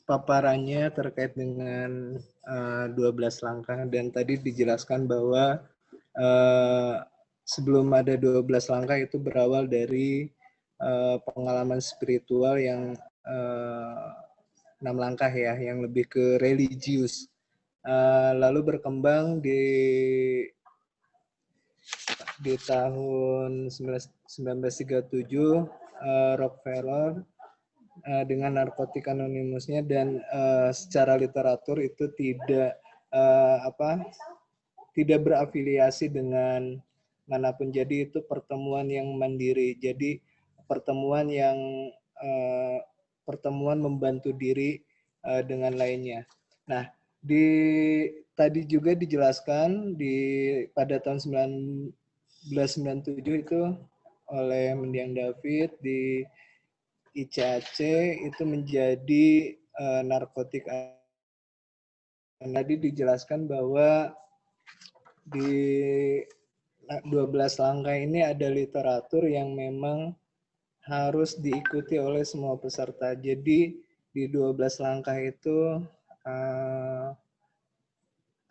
paparannya terkait dengan 12 langkah, dan tadi dijelaskan bahwa sebelum ada 12 langkah itu berawal dari pengalaman spiritual yang 6 langkah ya, yang lebih ke religius. Lalu berkembang di tahun 1937 Rockefeller dengan Narkotik Anonymousnya, dan secara literatur itu tidak berafiliasi dengan manapun. Jadi itu pertemuan yang mandiri. Jadi pertemuan membantu diri dengan lainnya. Nah, tadi juga dijelaskan pada tahun 1997 itu oleh Mendiang David di ICAC itu menjadi narkotik. Tadi dijelaskan bahwa di 12 langkah ini ada literatur yang memang harus diikuti oleh semua peserta. Jadi di 12 langkah itu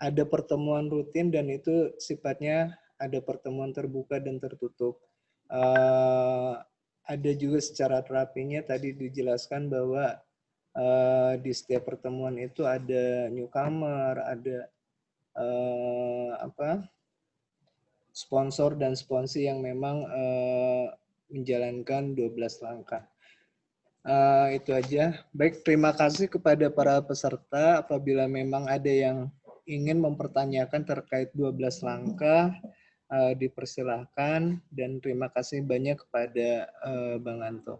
ada pertemuan rutin, dan itu sifatnya ada pertemuan terbuka dan tertutup. Ada juga secara terapinya, tadi dijelaskan bahwa di setiap pertemuan itu ada newcomer, ada sponsor dan sponsi yang memang menjalankan 12 langkah. Itu aja. Baik, terima kasih kepada para peserta. Apabila memang ada yang ingin mempertanyakan terkait 12 langkah, dipersilahkan, dan terima kasih banyak kepada Bang Anto.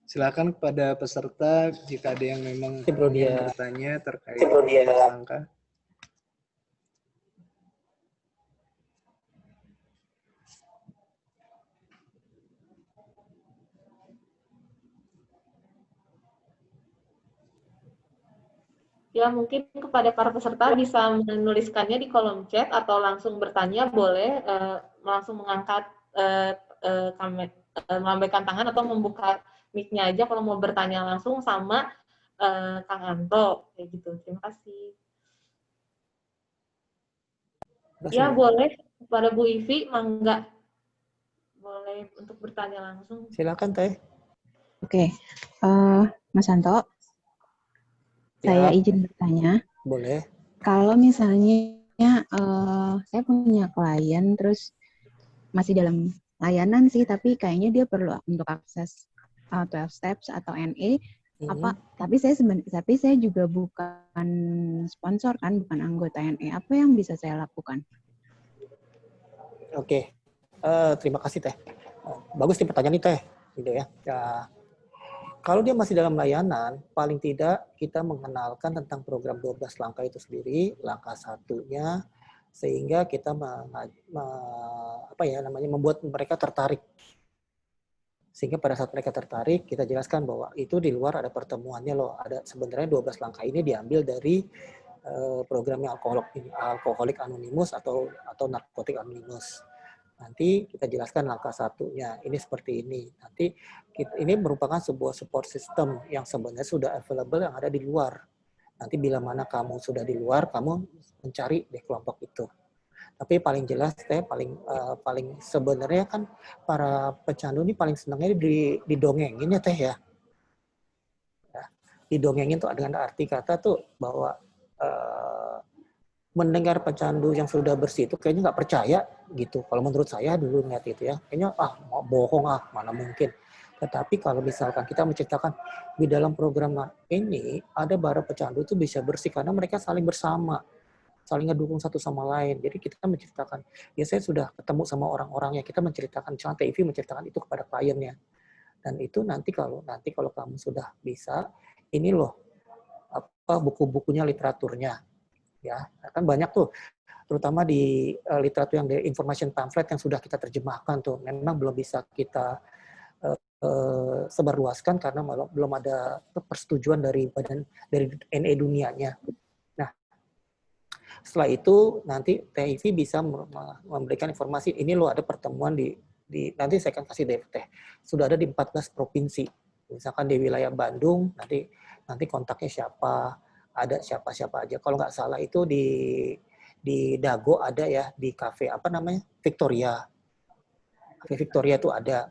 Silakan kepada peserta jika ada yang memang ingin bertanya terkait 12 langkah. Ya, mungkin kepada para peserta bisa menuliskannya di kolom chat atau langsung bertanya boleh, langsung mengangkat melambaikan tangan atau membuka mic-nya aja kalau mau bertanya langsung sama Kang Anto kayak gitu. Terima kasih. Ya, boleh kepada Bu Ivi, mangga boleh untuk bertanya langsung. Silakan Teh. Oke, Mas Anto, saya izin bertanya. Boleh. Kalau misalnya saya punya klien terus masih dalam layanan sih, tapi kayaknya dia perlu untuk akses 12 steps atau NE apa? Tapi saya juga bukan sponsor kan, bukan anggota NE. Apa yang bisa saya lakukan? Oke, terima kasih Teh. Bagus nih pertanyaan nih Teh, gitu ya. Kalau dia masih dalam layanan, paling tidak kita mengenalkan tentang program 12 langkah itu sendiri, langkah satunya, sehingga kita membuat mereka tertarik. Sehingga pada saat mereka tertarik, kita jelaskan bahwa itu di luar ada pertemuannya loh. Ada sebenarnya 12 langkah ini diambil dari programnya Alkoholik Anonymous atau Narkotik Anonymous. Nanti kita jelaskan langkah satunya, ini seperti ini. Nanti ini merupakan sebuah support system yang sebenarnya sudah available yang ada di luar. Nanti bila mana kamu sudah di luar, kamu mencari di kelompok itu. Tapi paling jelas, paling sebenarnya kan para pecandu ini paling senangnya didongengin ya Teh ya. Didongengin tuh dengan arti kata tuh bahwa mendengar pecandu yang sudah bersih itu kayaknya nggak percaya gitu. Kalau menurut saya dulu ngeliat itu ya, kayaknya mau bohong mana mungkin. Tetapi kalau misalkan kita menceritakan di dalam program ini ada para pecandu itu bisa bersih karena mereka saling bersama, saling ngedukung satu sama lain. Jadi kita menceritakan, ya saya sudah ketemu sama orang-orangnya, kita menceritakan, misalnya TV menceritakan itu kepada kliennya. Dan itu nanti kalau kamu sudah bisa, ini loh buku-bukunya, literaturnya. Ya, kan banyak tuh, terutama di literatur yang di information pamphlet yang sudah kita terjemahkan tuh, memang belum bisa kita sebarluaskan karena belum ada persetujuan dari NE dunianya. Nah, setelah itu nanti TIV bisa memberikan informasi, ini loh ada pertemuan di nanti saya akan kasih Teh, sudah ada di 14 provinsi. Misalkan di wilayah Bandung, nanti kontaknya siapa, ada siapa-siapa aja. Kalau nggak salah itu di Dago ada ya, di kafe apa namanya, Victoria. Kafe Victoria itu ada.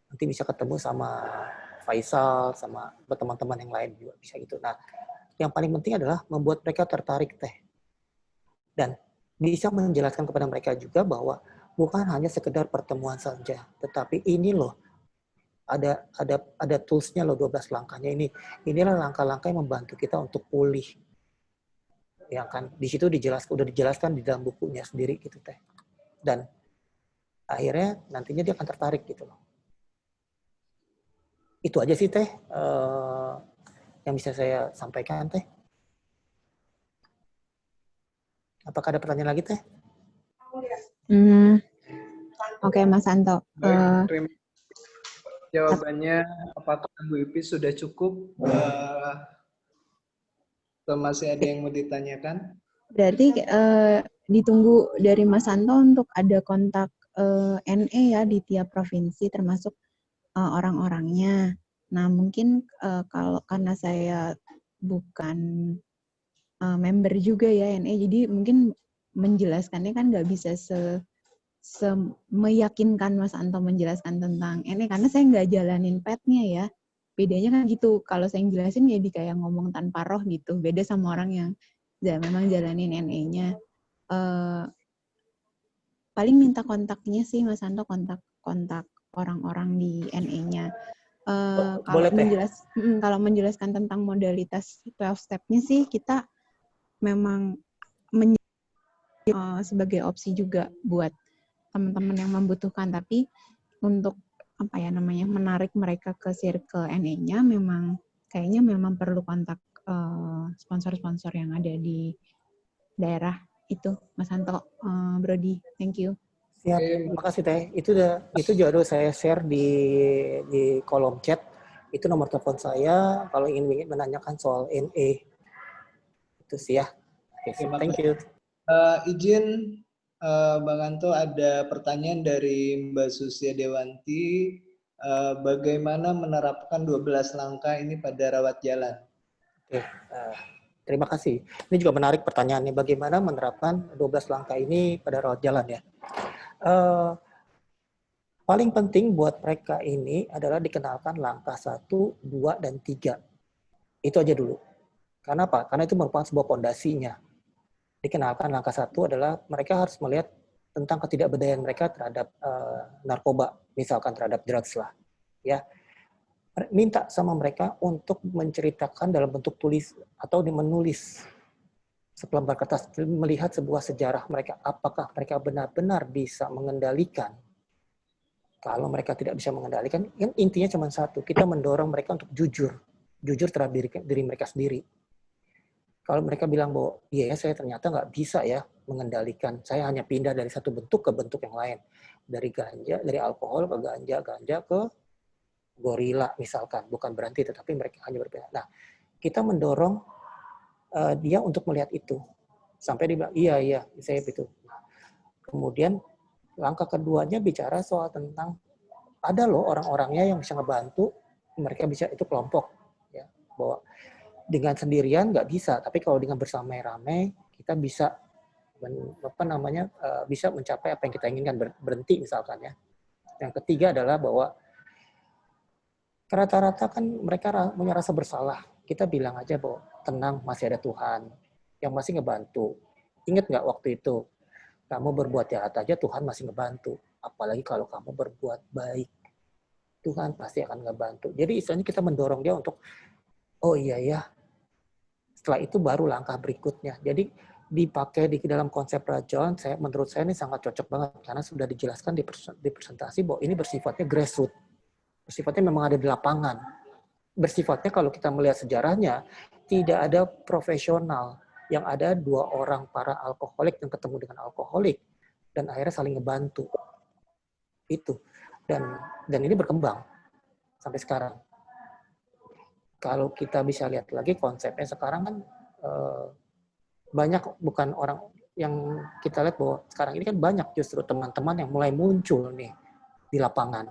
Nanti bisa ketemu sama Faisal, sama teman-teman yang lain juga bisa gitu. Nah, yang paling penting adalah membuat mereka tertarik Teh. Dan bisa menjelaskan kepada mereka juga bahwa bukan hanya sekedar pertemuan saja, tetapi ini loh ada tools-nya loh, 12 langkahnya ini. Inilah langkah-langkah yang membantu kita untuk pulih. Ya kan, di situ udah dijelaskan di dalam bukunya sendiri gitu Teh. Dan akhirnya nantinya dia akan tertarik gitu loh. Itu aja sih Teh yang bisa saya sampaikan Teh. Apakah ada pertanyaan lagi Teh? Oke, Mas Anto. Jawabannya, apakah Bu Ipi sudah cukup? Atau masih ada yang mau ditanyakan? Berarti ditunggu dari Mas Anto untuk ada kontak NE ya di tiap provinsi termasuk orang-orangnya. Nah mungkin kalau karena saya bukan member juga ya NE, jadi mungkin menjelaskannya kan nggak bisa meyakinkan Mas Anto menjelaskan tentang NE karena saya nggak jalanin petnya ya. Bedanya kan gitu, kalau saya jelasin ya kayak ngomong tanpa roh gitu. Beda sama orang yang memang jalanin NE-nya. Paling minta kontaknya sih Mas Anto, kontak orang-orang di NE-nya. Kalau menjelaskan tentang modalitas 12 step-nya sih kita memang sebagai opsi juga buat teman-teman yang membutuhkan, tapi untuk menarik mereka ke circle NE-nya kayaknya memang perlu kontak sponsor-sponsor yang ada di daerah itu. Mas Anto, Brody, thank you. Siap, terima kasih Teh. Itu juga udah saya share di kolom chat. Itu nomor telepon saya kalau ingin menanyakan soal NE. Itu sih ya. Oke, thank you. Izin Bang Anto, ada pertanyaan dari Mbak Susia Dewanti. Bagaimana menerapkan 12 langkah ini pada rawat jalan? Oke, terima kasih. Ini juga menarik pertanyaannya. Bagaimana menerapkan 12 langkah ini pada rawat jalan ya? Paling penting buat mereka ini adalah dikenalkan langkah 1, 2, dan 3. Itu aja dulu. Karena apa? Karena itu merupakan sebuah fondasinya. Dikenalkan langkah 1 adalah mereka harus melihat tentang ketidakberdayaan mereka terhadap narkoba, misalkan terhadap drugs lah. Ya, minta sama mereka untuk menceritakan dalam bentuk tulis atau menulis selembar kertas, melihat sebuah sejarah mereka, apakah mereka benar-benar bisa mengendalikan. Kalau mereka tidak bisa mengendalikan, kan intinya cuma satu, kita mendorong mereka untuk jujur terhadap diri mereka sendiri. Kalau mereka bilang bahwa, iya ya saya ternyata nggak bisa ya mengendalikan, saya hanya pindah dari satu bentuk ke bentuk yang lain, dari ganja, dari alkohol ke ganja ke gorila misalkan, bukan berhenti, tetapi mereka hanya berpindah. Nah, kita mendorong dia untuk melihat itu, sampai dia bilang, iya saya itu. Kemudian langkah keduanya bicara soal tentang ada loh orang-orangnya yang bisa ngebantu, mereka bisa, itu kelompok ya, bahwa dengan sendirian nggak bisa, tapi kalau dengan bersama-ramai kita bisa bisa mencapai apa yang kita inginkan, berhenti misalkan ya. Yang ketiga adalah bahwa rata-rata kan mereka punya rasa bersalah. Kita bilang aja bahwa tenang, masih ada Tuhan yang masih ngebantu. Ingat nggak waktu itu kamu berbuat jahat aja Tuhan masih ngebantu. Apalagi kalau kamu berbuat baik, Tuhan pasti akan ngebantu. Jadi istilahnya kita mendorong dia untuk, oh iya ya. Setelah itu baru langkah berikutnya. Jadi dipakai di dalam konsep rajon, menurut saya ini sangat cocok banget karena sudah dijelaskan di presentasi bahwa ini bersifatnya grassroots. Bersifatnya memang ada di lapangan. Bersifatnya kalau kita melihat sejarahnya, tidak ada profesional. Yang ada 2 orang para alkoholik yang ketemu dengan alkoholik dan akhirnya saling ngebantu. Itu. Dan ini berkembang sampai sekarang. Kalau kita bisa lihat lagi konsepnya sekarang kan banyak, bukan orang yang kita lihat bahwa sekarang ini kan banyak justru teman-teman yang mulai muncul nih di lapangan.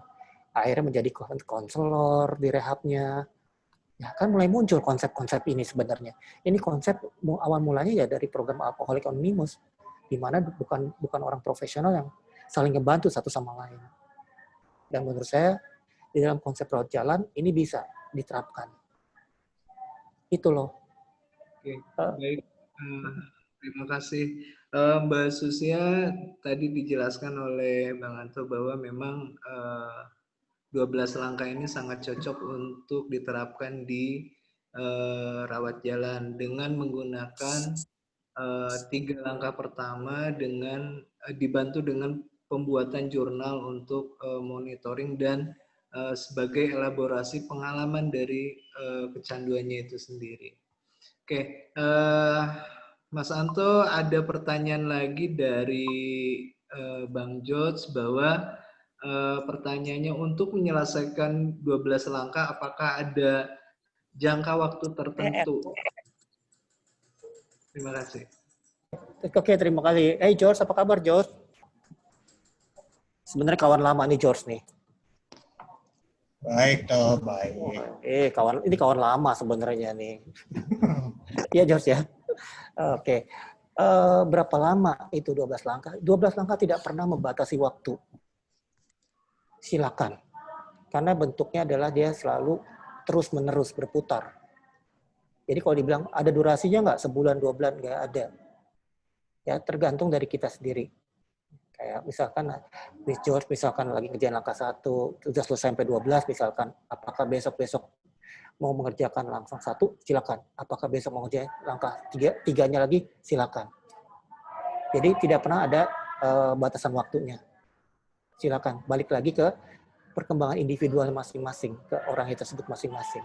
Akhirnya menjadi konselor di rehabnya. Ya kan mulai muncul konsep-konsep ini sebenarnya. Ini konsep awal mulanya ya dari program Alcoholics Anonymous, di mana bukan orang profesional yang saling ngebantu satu sama lain. Dan menurut saya di dalam konsep rawat jalan ini bisa diterapkan. Itu loh. Oke, baik. Terima kasih. Mbak Susia, tadi dijelaskan oleh Bang Anto bahwa memang 12 langkah ini sangat cocok untuk diterapkan di rawat jalan dengan menggunakan 3 langkah pertama dengan dibantu dengan pembuatan jurnal untuk monitoring dan sebagai elaborasi pengalaman dari kecanduannya itu sendiri. Oke, Mas Anto, ada pertanyaan lagi dari Bang George bahwa pertanyaannya untuk menyelesaikan 12 langkah, apakah ada jangka waktu tertentu? Terima kasih. Oke, terima kasih. Hey George, apa kabar George? Sebenarnya kawan lama nih George nih. Baik toh, baik. Ini kawan lama sebenarnya nih. Iya George ya. Oke. Berapa lama itu 12 langkah? 12 langkah tidak pernah membatasi waktu. Silakan. Karena bentuknya adalah dia selalu terus-menerus berputar. Jadi kalau dibilang ada durasinya nggak? Sebulan, 2 bulan? Nggak ada. Ya, tergantung dari kita sendiri. Kayak misalkan Miss George misalkan lagi ngerjain langkah 1, sudah selesai sampai 12 misalkan. Apakah besok-besok mau mengerjakan langsung 1? Silakan. Apakah besok mau ngerjain langkah 3-nya lagi? Silakan. Jadi tidak pernah ada batasan waktunya. Silakan. Balik lagi ke perkembangan individual masing-masing, ke orang tersebut masing-masing.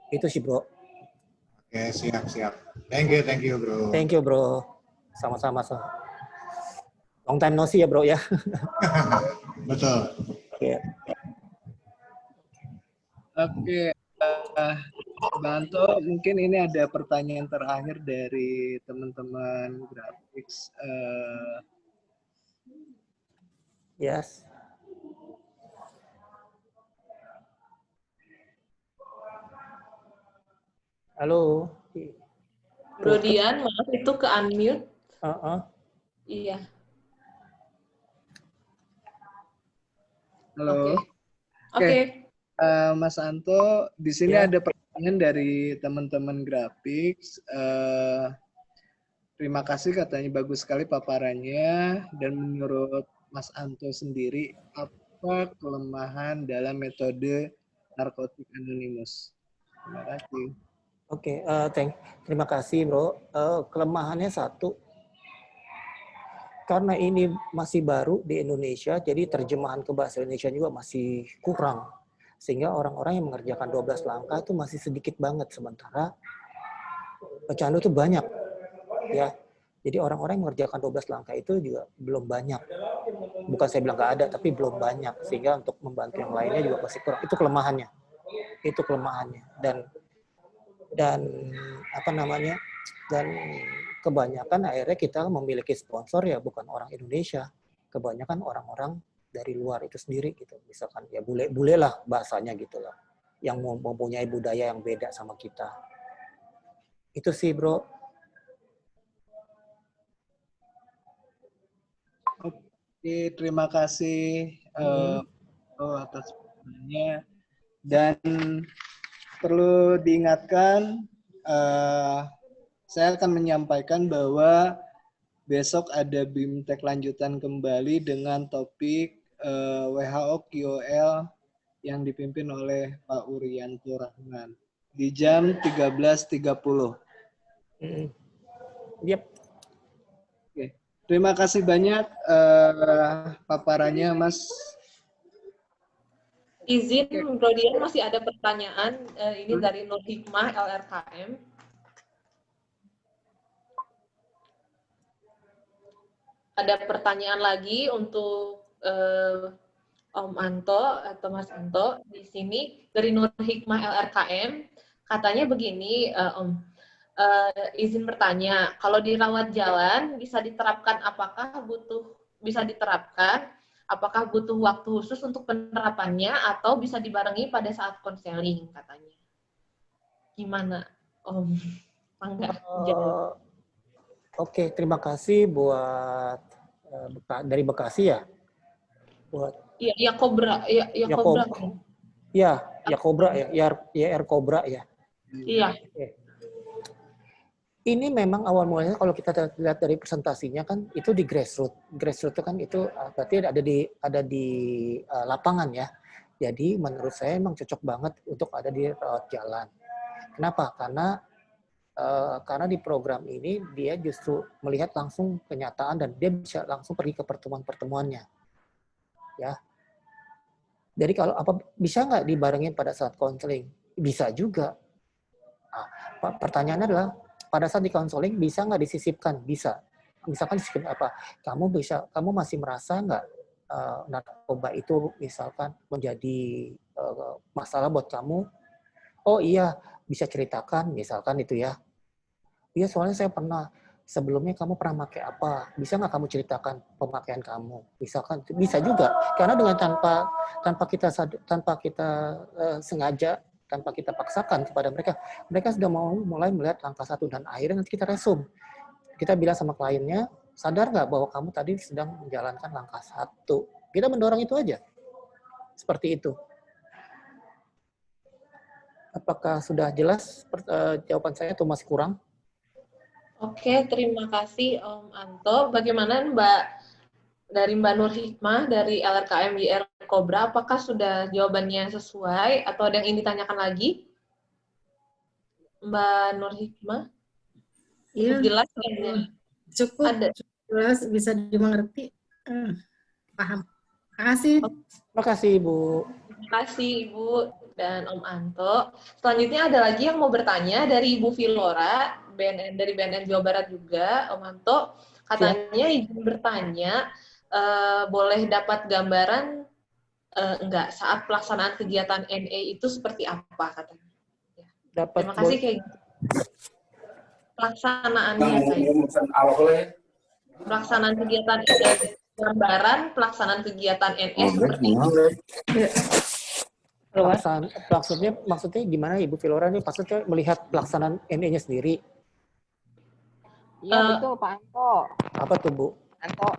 Itu sih bro. Oke, siap. Thank you bro. Thank you bro. Sama-sama. Long time no see ya bro ya. Betul. Oke. Bang Anto, mungkin ini ada pertanyaan terakhir dari teman-teman grafis. Yes. Halo. Bro Dian, maaf itu ke unmute. Iya. Halo. Oke. Mas Anto, di sini Ya. ada pertanyaan dari teman-teman grafik. Terima kasih, katanya bagus sekali paparannya. Dan menurut Mas Anto sendiri, apa kelemahan dalam metode narkotik anonimus? Terima kasih. Oke, terima kasih bro. Kelemahannya satu, karena ini masih baru di Indonesia, jadi terjemahan ke bahasa Indonesia juga masih kurang. Sehingga orang-orang yang mengerjakan 12 langkah itu masih sedikit banget, sementara pecandu itu banyak. Ya, jadi orang-orang yang mengerjakan 12 langkah itu juga belum banyak. Bukan saya bilang nggak ada, tapi belum banyak. Sehingga untuk membantu yang lainnya juga masih kurang. Itu kelemahannya. Itu kelemahannya. Dan apa namanya, dan kebanyakan akhirnya kita memiliki sponsor ya bukan orang Indonesia, kebanyakan orang-orang dari luar itu sendiri gitu, misalkan ya bule lah bahasanya gitu lah, yang mempunyai budaya yang beda sama kita. Itu sih bro. Oke, terima kasih atas pertanyaannya. Dan perlu diingatkan, saya akan menyampaikan bahwa besok ada BIMTEK lanjutan kembali dengan topik WHO QOL yang dipimpin oleh Pak Urianto Rahman di jam 13.30. Yep. Oke. Terima kasih banyak paparannya, Mas. Izin, Bro Dian, masih ada pertanyaan. Ini dari Nur Hikmah, LRKM. Ada pertanyaan lagi untuk Om Anto atau Mas Anto. Di sini dari Nur Hikmah, LRKM. Katanya begini, Om. Izin bertanya, kalau dirawat jalan bisa diterapkan apakah butuh waktu khusus untuk penerapannya atau bisa dibarengi pada saat konseling katanya. Gimana Om? Oke, terima kasih buat dari Bekasi ya. Buat Iya, Kobra. Iya, Kobra. Iya, ya Kobra ya. Ya Kobra ya. Iya. Ini memang awal mulanya kalau kita lihat dari presentasinya kan itu di grassroots. Grassroots itu kan itu berarti ada di lapangan ya. Jadi menurut saya memang cocok banget untuk ada di rawat jalan. Kenapa? Karena di program ini dia justru melihat langsung kenyataan dan dia bisa langsung pergi ke pertemuan-pertemuannya. Ya. Jadi kalau bisa nggak dibarengin pada saat konseling? Bisa juga. Nah, pertanyaannya adalah pada saat di konseling bisa nggak disisipkan? Bisa. Misalkan disisipkan apa? Kamu masih merasa nggak narkoba itu misalkan menjadi masalah buat kamu? Oh iya, bisa ceritakan misalkan itu ya. Iya, soalnya saya pernah. Sebelumnya kamu pernah pakai apa? Bisa nggak kamu ceritakan pemakaian kamu? Misalkan bisa juga. Karena dengan tanpa kita sengaja, tanpa kita paksakan kepada mereka sudah mau mulai melihat langkah 1 dan akhirnya nanti kita resume. Kita bilang sama kliennya, sadar nggak bahwa kamu tadi sedang menjalankan langkah 1. Kita mendorong itu aja. Seperti itu. Apakah sudah jelas jawaban saya atau masih kurang? Oke, terima kasih Om Anto. Bagaimana dari Mbak Nur Hikmah dari LRKM YR Kobra, apakah sudah jawabannya sesuai atau ada yang ingin ditanyakan lagi? Mbak Nur Hikmah? Iya, jelas cukup jelas, bisa dimengerti. Paham. Terima kasih. Terima kasih Ibu. Terima kasih Ibu dan Om Anto. Selanjutnya ada lagi yang mau bertanya dari Ibu Vilora, dari BNN Jawa Barat juga, Om Anto. Katanya izin bertanya, boleh dapat gambaran enggak saat pelaksanaan kegiatan NA itu seperti apa katanya? dapat Terima kasih kayak gitu. Pelaksanaannya kayak pelaksanaan kegiatan gambaran, pelaksanaan kegiatan NS seperti maksudnya gimana Ibu Filora nih? Maksudnya melihat pelaksanaan NE-nya sendiri? Iya betul Pak Anto. Apa tuh Bu? Anto.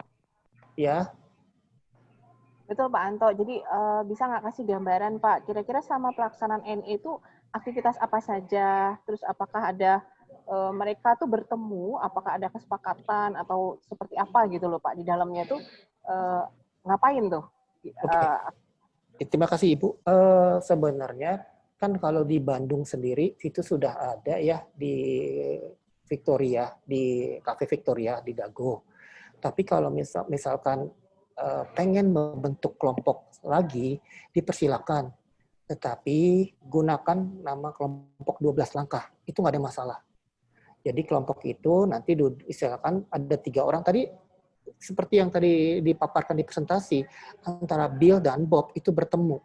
Ya. Betul Pak Anto. Jadi bisa nggak kasih gambaran Pak? Kira-kira selama pelaksanaan NE itu aktivitas apa saja? Terus apakah ada mereka tuh bertemu? Apakah ada kesepakatan atau seperti apa gitu loh Pak? Di dalamnya tuh ngapain tuh? Terima kasih Ibu. Sebenarnya kan kalau di Bandung sendiri itu sudah ada ya di Victoria, di Cafe Victoria di Dago. Tapi kalau misalkan pengen membentuk kelompok lagi, dipersilakan. Tetapi gunakan nama kelompok 12 langkah. Itu nggak ada masalah. Jadi kelompok itu nanti silakan ada 3 orang tadi. Seperti yang tadi dipaparkan di presentasi, antara Bill dan Bob itu bertemu.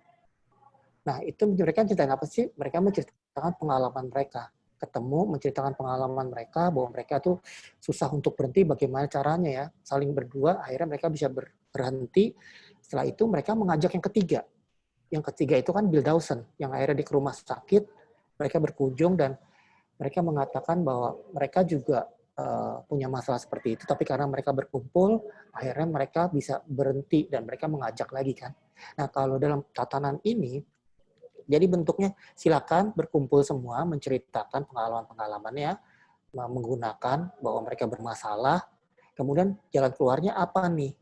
Nah, itu mereka ceritakan apa sih? Mereka menceritakan pengalaman mereka. Ketemu, menceritakan pengalaman mereka, bahwa mereka tuh susah untuk berhenti, bagaimana caranya ya. Saling berdua, akhirnya mereka bisa berhenti. Setelah itu mereka mengajak yang ketiga. Yang ketiga itu kan Bill Dawson, yang akhirnya di rumah sakit, mereka berkunjung dan mereka mengatakan bahwa mereka juga punya masalah seperti itu, tapi karena mereka berkumpul, akhirnya mereka bisa berhenti dan mereka mengajak lagi kan. Nah kalau dalam tatanan ini, jadi bentuknya silakan berkumpul semua, menceritakan pengalaman-pengalamannya, menggunakan bahwa mereka bermasalah, kemudian jalan keluarnya apa nih?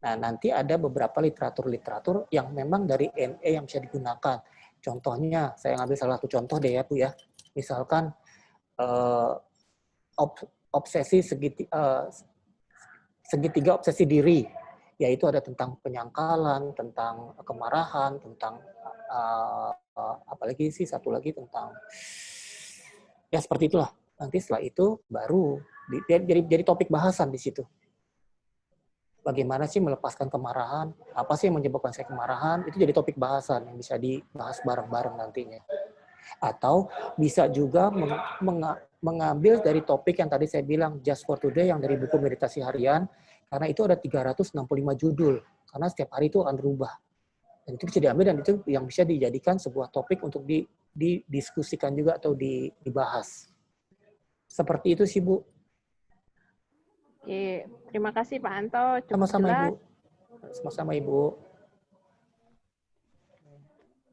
Nah nanti ada beberapa literatur-literatur yang memang dari NE yang bisa digunakan. Contohnya, saya ngambil salah satu contoh deh ya Bu ya, misalkan obsesi segitiga obsesi diri, yaitu ada tentang penyangkalan, tentang kemarahan, tentang apalagi sih satu lagi tentang ya seperti itulah. Nanti setelah itu baru jadi topik bahasan di situ. Bagaimana sih melepaskan kemarahan? Apa sih yang menyebabkan saya kemarahan? Itu jadi topik bahasan yang bisa dibahas bareng-bareng nantinya. Atau bisa juga mengambil dari topik yang tadi saya bilang Just for Today yang dari buku meditasi harian, karena itu ada 365 judul, karena setiap hari itu akan berubah. Dan itu bisa diambil dan itu yang bisa dijadikan sebuah topik untuk didiskusikan juga atau dibahas. Seperti itu sih Bu. Oke, terima kasih Pak Anto. Sama-sama Ibu. Sama-sama Ibu.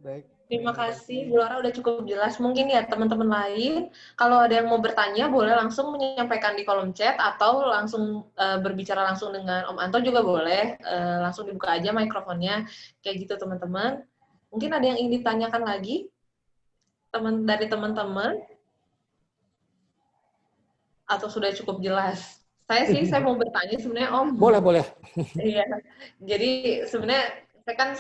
Baik. Terima kasih, Bu Laura udah cukup jelas. Mungkin ya teman-teman lain, kalau ada yang mau bertanya, boleh langsung menyampaikan di kolom chat atau langsung berbicara langsung dengan Om Anto juga boleh. Langsung dibuka aja mikrofonnya, kayak gitu teman-teman. Mungkin ada yang ingin ditanyakan lagi dari teman-teman? Atau sudah cukup jelas? Saya mau bertanya sebenarnya Om. Boleh. Iya, jadi sebenarnya saya kan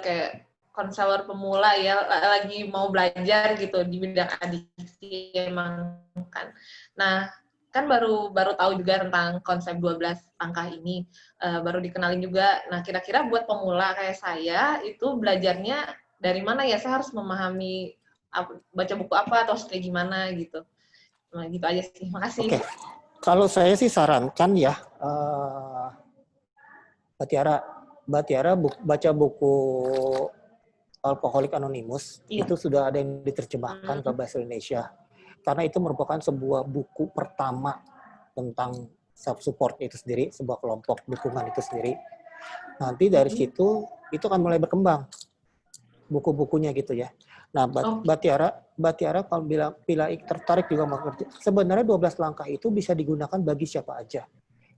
kayak konselor pemula ya, lagi mau belajar gitu di bidang adiksi emang kan. Nah, kan baru tahu juga tentang konsep 12 langkah ini, baru dikenalin juga. Nah, kira-kira buat pemula kayak saya, itu belajarnya dari mana ya? Saya harus memahami baca buku apa atau kayak gimana gitu. Nah, gitu aja sih. Makasih. Oke. Kalau saya sih sarankan ya, Mbak Tiara baca buku Alcoholic Anonymous, itu sudah ada yang diterjemahkan ke bahasa Indonesia. Karena itu merupakan sebuah buku pertama tentang self-support itu sendiri, sebuah kelompok dukungan itu sendiri. Nanti dari situ, itu akan mulai berkembang buku-bukunya gitu ya. Nah, Mbak Tiara kalau bila tertarik juga mengerti, sebenarnya 12 langkah itu bisa digunakan bagi siapa aja.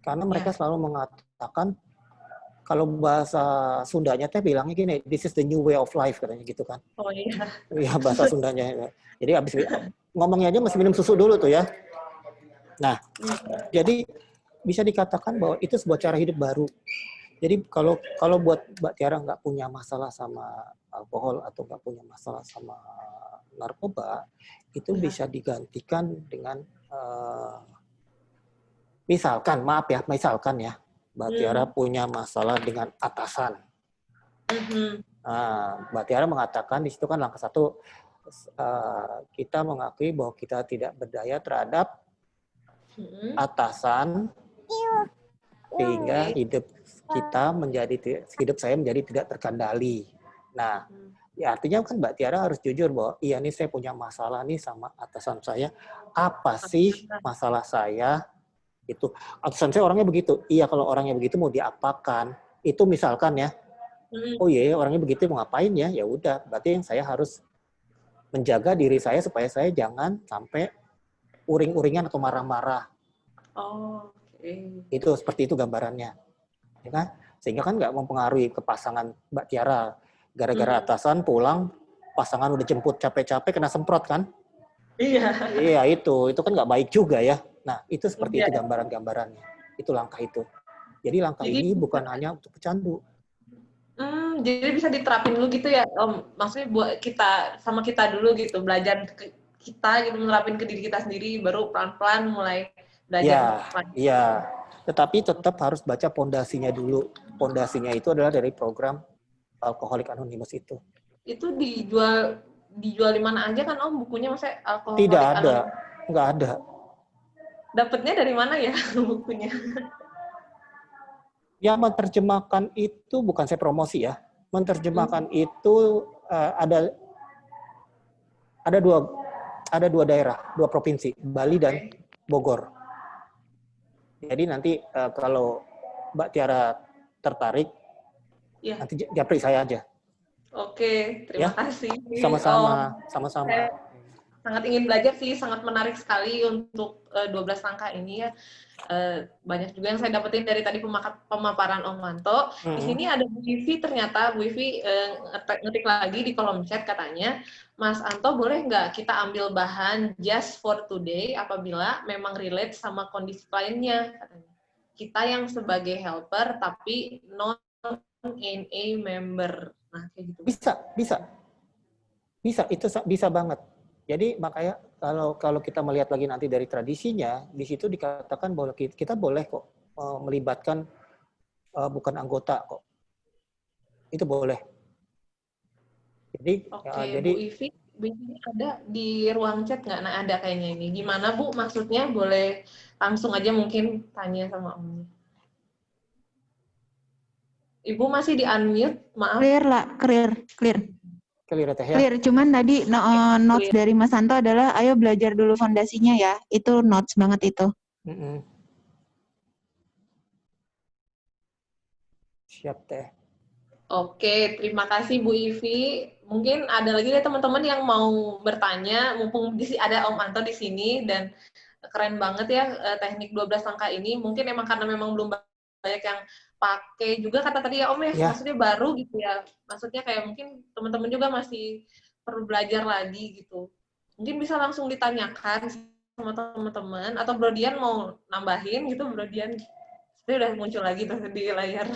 Karena mereka selalu mengatakan, kalau bahasa Sundanya teh bilangnya gini, this is the new way of life katanya gitu kan. Oh iya. Iya bahasa Sundanya. Jadi habis ngomongnya aja masih minum susu dulu tuh ya. Nah, jadi bisa dikatakan bahwa itu sebuah cara hidup baru. Jadi kalau buat Mbak Tiara nggak punya masalah sama alkohol atau nggak punya masalah sama narkoba, itu bisa digantikan dengan misalkan ya. Mbak Tiara punya masalah dengan atasan. Nah, Mbak Tiara mengatakan di situ kan langkah 1, kita mengakui bahwa kita tidak berdaya terhadap atasan, sehingga hidup saya menjadi tidak terkendali. Nah, ya artinya kan Mbak Tiara harus jujur bahwa iya nih saya punya masalah nih sama atasan saya. Apa sih masalah saya? Itu atasan saya orangnya begitu. Iya, kalau orangnya begitu mau diapakan? Itu misalkan ya. Oh iya, orangnya begitu mau ngapain ya? Ya udah, berarti yang saya harus menjaga diri saya supaya saya jangan sampai uring-uringan atau marah-marah. Oh, oke. Itu seperti itu gambarannya. Ya kan? Sehingga kan nggak mempengaruhi ke pasangan Mbak Tiara. Gara-gara atasan pulang, pasangan udah jemput capek-capek kena semprot kan? Iya. Iya itu kan nggak baik juga ya. Nah itu seperti itu gambaran-gambarannya. Itu langkah itu. Jadi langkah ini bukan hanya untuk pecandu. Jadi bisa diterapin dulu gitu ya, Om. Maksudnya buat kita sama kita dulu gitu, belajar ke kita gitu, menerapin ke diri kita sendiri, baru pelan-pelan mulai belajar. Iya. Tetapi tetap harus baca pondasinya dulu. Pondasinya itu adalah dari program Alcoholics Anonymous itu. Itu dijual di mana aja kan Om bukunya, maksudnya Alcoholics Tidak ada, Anonymous? nggak ada. Dapatnya dari mana ya bukunya? Yang menerjemahkan itu bukan saya promosi ya. Menerjemahkan itu ada dua daerah, 2 provinsi, Bali dan Bogor. Jadi nanti kalau Mbak Tiara tertarik, nanti japri saya aja. Oke, terima kasih. Sama-sama. Saya sangat ingin belajar sih, sangat menarik sekali untuk 12 langkah ini ya. Banyak juga yang saya dapetin dari tadi pemaparan Om Manto. Di sini ada Bu Ivi, ternyata Bu Ivi ngetik lagi di kolom chat katanya, Mas Anto boleh nggak kita ambil bahan just for today apabila memang relate sama kondisi kliennya, katanya. Kita yang sebagai helper tapi non NA member. Nah, kayak gitu. Bisa, itu bisa banget. Jadi makanya kalau kita melihat lagi nanti dari tradisinya, di situ dikatakan bahwa kita boleh kok melibatkan bukan anggota kok. Itu boleh. Jadi, Bu Ivi ada di ruang chat nggak? Nah, ada kayaknya ini. Gimana Bu? Maksudnya boleh langsung aja mungkin tanya sama Om. Ibu masih di unmute, maaf. Clear lah, clear. Clear, cuman tadi notes dari Mas Anto adalah ayo belajar dulu fondasinya ya. Itu notes banget itu. Siap teh. Oke, terima kasih Bu Ivi. Mungkin ada lagi deh teman-teman yang mau bertanya, mumpung ada Om Anto di sini dan keren banget ya teknik 12 langkah ini. Mungkin karena memang belum banyak yang pakai juga kata tadi ya Om ya, maksudnya baru gitu ya. Maksudnya kayak mungkin teman-teman juga masih perlu belajar lagi gitu. Mungkin bisa langsung ditanyakan sama teman-teman atau Bro Dian mau nambahin gitu, Bro Dian. Ini udah muncul lagi tuh di layar.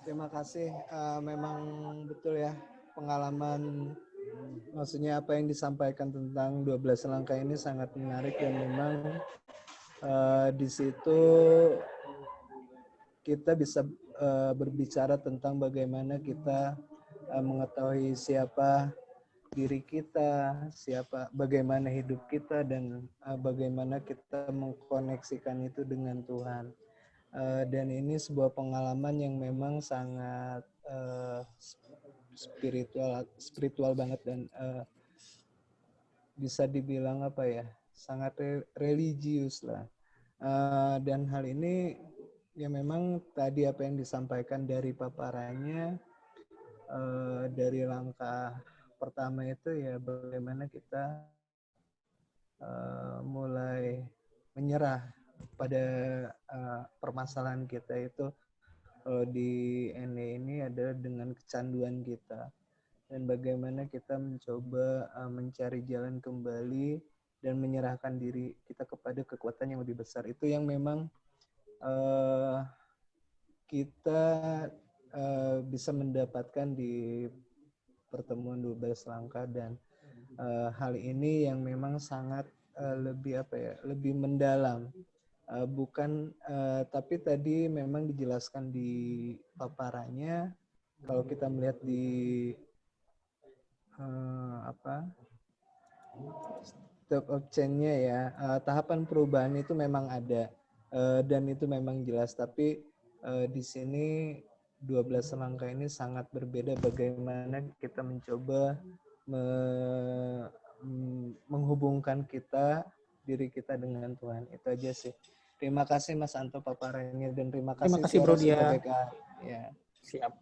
Terima kasih. Memang betul ya pengalaman, maksudnya apa yang disampaikan tentang 12 langkah ini sangat menarik dan memang di situ kita bisa berbicara tentang bagaimana kita mengetahui siapa diri kita, bagaimana hidup kita, dan bagaimana kita mengkoneksikan itu dengan Tuhan. Dan ini sebuah pengalaman yang memang sangat spiritual banget dan bisa dibilang sangat religius lah. Dan hal ini ya memang tadi apa yang disampaikan dari paparannya, dari langkah pertama itu ya bagaimana kita mulai menyerah pada permasalahan kita itu di NE ini adalah dengan kecanduan kita, dan bagaimana kita mencoba mencari jalan kembali dan menyerahkan diri kita kepada kekuatan yang lebih besar. Itu yang memang kita bisa mendapatkan di pertemuan 12 langkah, dan hal ini yang memang sangat lebih mendalam. Tapi tadi memang dijelaskan di paparannya, kalau kita melihat di step of change-nya ya, tahapan perubahan itu memang ada dan itu memang jelas, tapi di sini 12 langkah ini sangat berbeda bagaimana kita mencoba menghubungkan diri kita dengan Tuhan. Itu aja sih. Terima kasih Mas Anto paparannya dan terima kasih Bro Dia. Ya. Siap.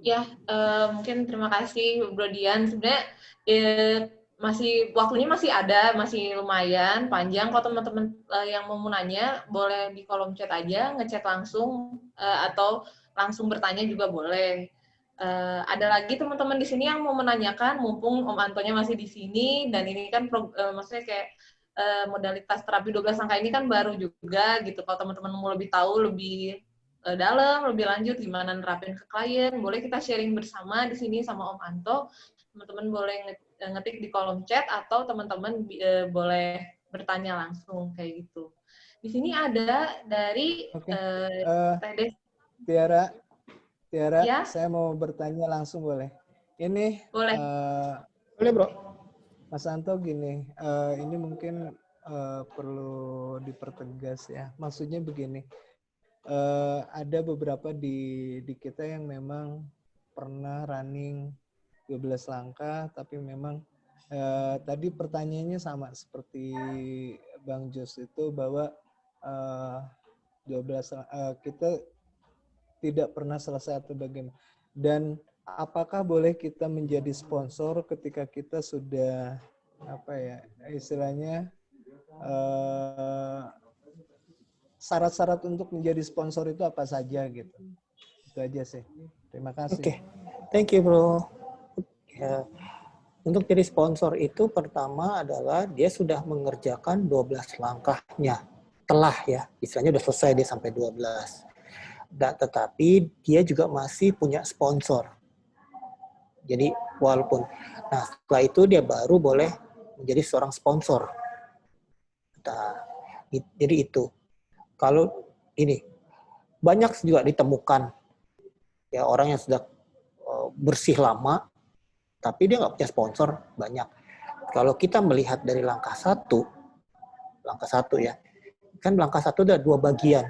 Ya, mungkin terima kasih Bro Dian. Sebenarnya waktunya masih ada, masih lumayan panjang. Kalau teman-teman yang mau nanya, boleh di kolom chat aja, ngechat langsung atau langsung bertanya juga boleh. Ada lagi teman-teman di sini yang mau menanyakan, mumpung Om Antonya masih di sini, dan ini kan maksudnya kayak modalitas terapi 12 langkah ini kan baru juga gitu. Kalau teman-teman mau lebih tahu, lebih dalam, lebih lanjut gimana nerapin ke klien, boleh kita sharing bersama di sini sama Om Anto. Teman-teman boleh ngetik di kolom chat atau teman-teman boleh bertanya langsung kayak gitu. Di sini ada dari Tiara, ya? Saya mau bertanya langsung boleh? Ini boleh. Boleh Bro. Mas Anto gini, ini mungkin perlu dipertegas ya. Maksudnya begini, ada beberapa di kita yang memang pernah running 12 langkah, tapi memang tadi pertanyaannya sama seperti Bang Jos itu bahwa 12 kita tidak pernah selesai atau bagaimana. Dan apakah boleh kita menjadi sponsor ketika kita sudah istilahnya syarat-syarat untuk menjadi sponsor itu apa saja gitu. Itu aja sih. Terima kasih. Oke. Thank you Bro. Ya. Untuk jadi sponsor itu pertama adalah dia sudah mengerjakan 12 langkahnya. Telah ya, istilahnya udah selesai dia sampai 12. Tetapi dia juga masih punya sponsor. Jadi walaupun, setelah itu dia baru boleh menjadi seorang sponsor. Jadi itu. Kalau ini banyak juga ditemukan ya orang yang sudah bersih lama, tapi dia nggak punya sponsor banyak. Kalau kita melihat dari langkah satu ya, kan langkah satu ada 2 bagian.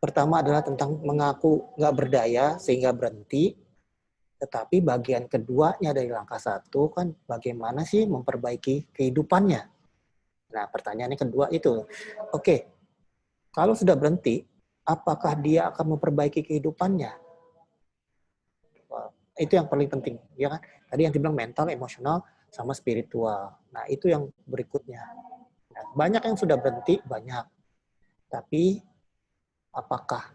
Pertama adalah tentang mengaku nggak berdaya sehingga berhenti. Tetapi bagian keduanya dari langkah 1 kan bagaimana sih memperbaiki kehidupannya. Nah pertanyaannya kedua itu, oke, kalau sudah berhenti, apakah dia akan memperbaiki kehidupannya? Itu yang paling penting, ya kan? Tadi yang dibilang mental, emosional, sama spiritual. Nah itu yang berikutnya. Nah, banyak yang sudah berhenti, banyak. Tapi apakah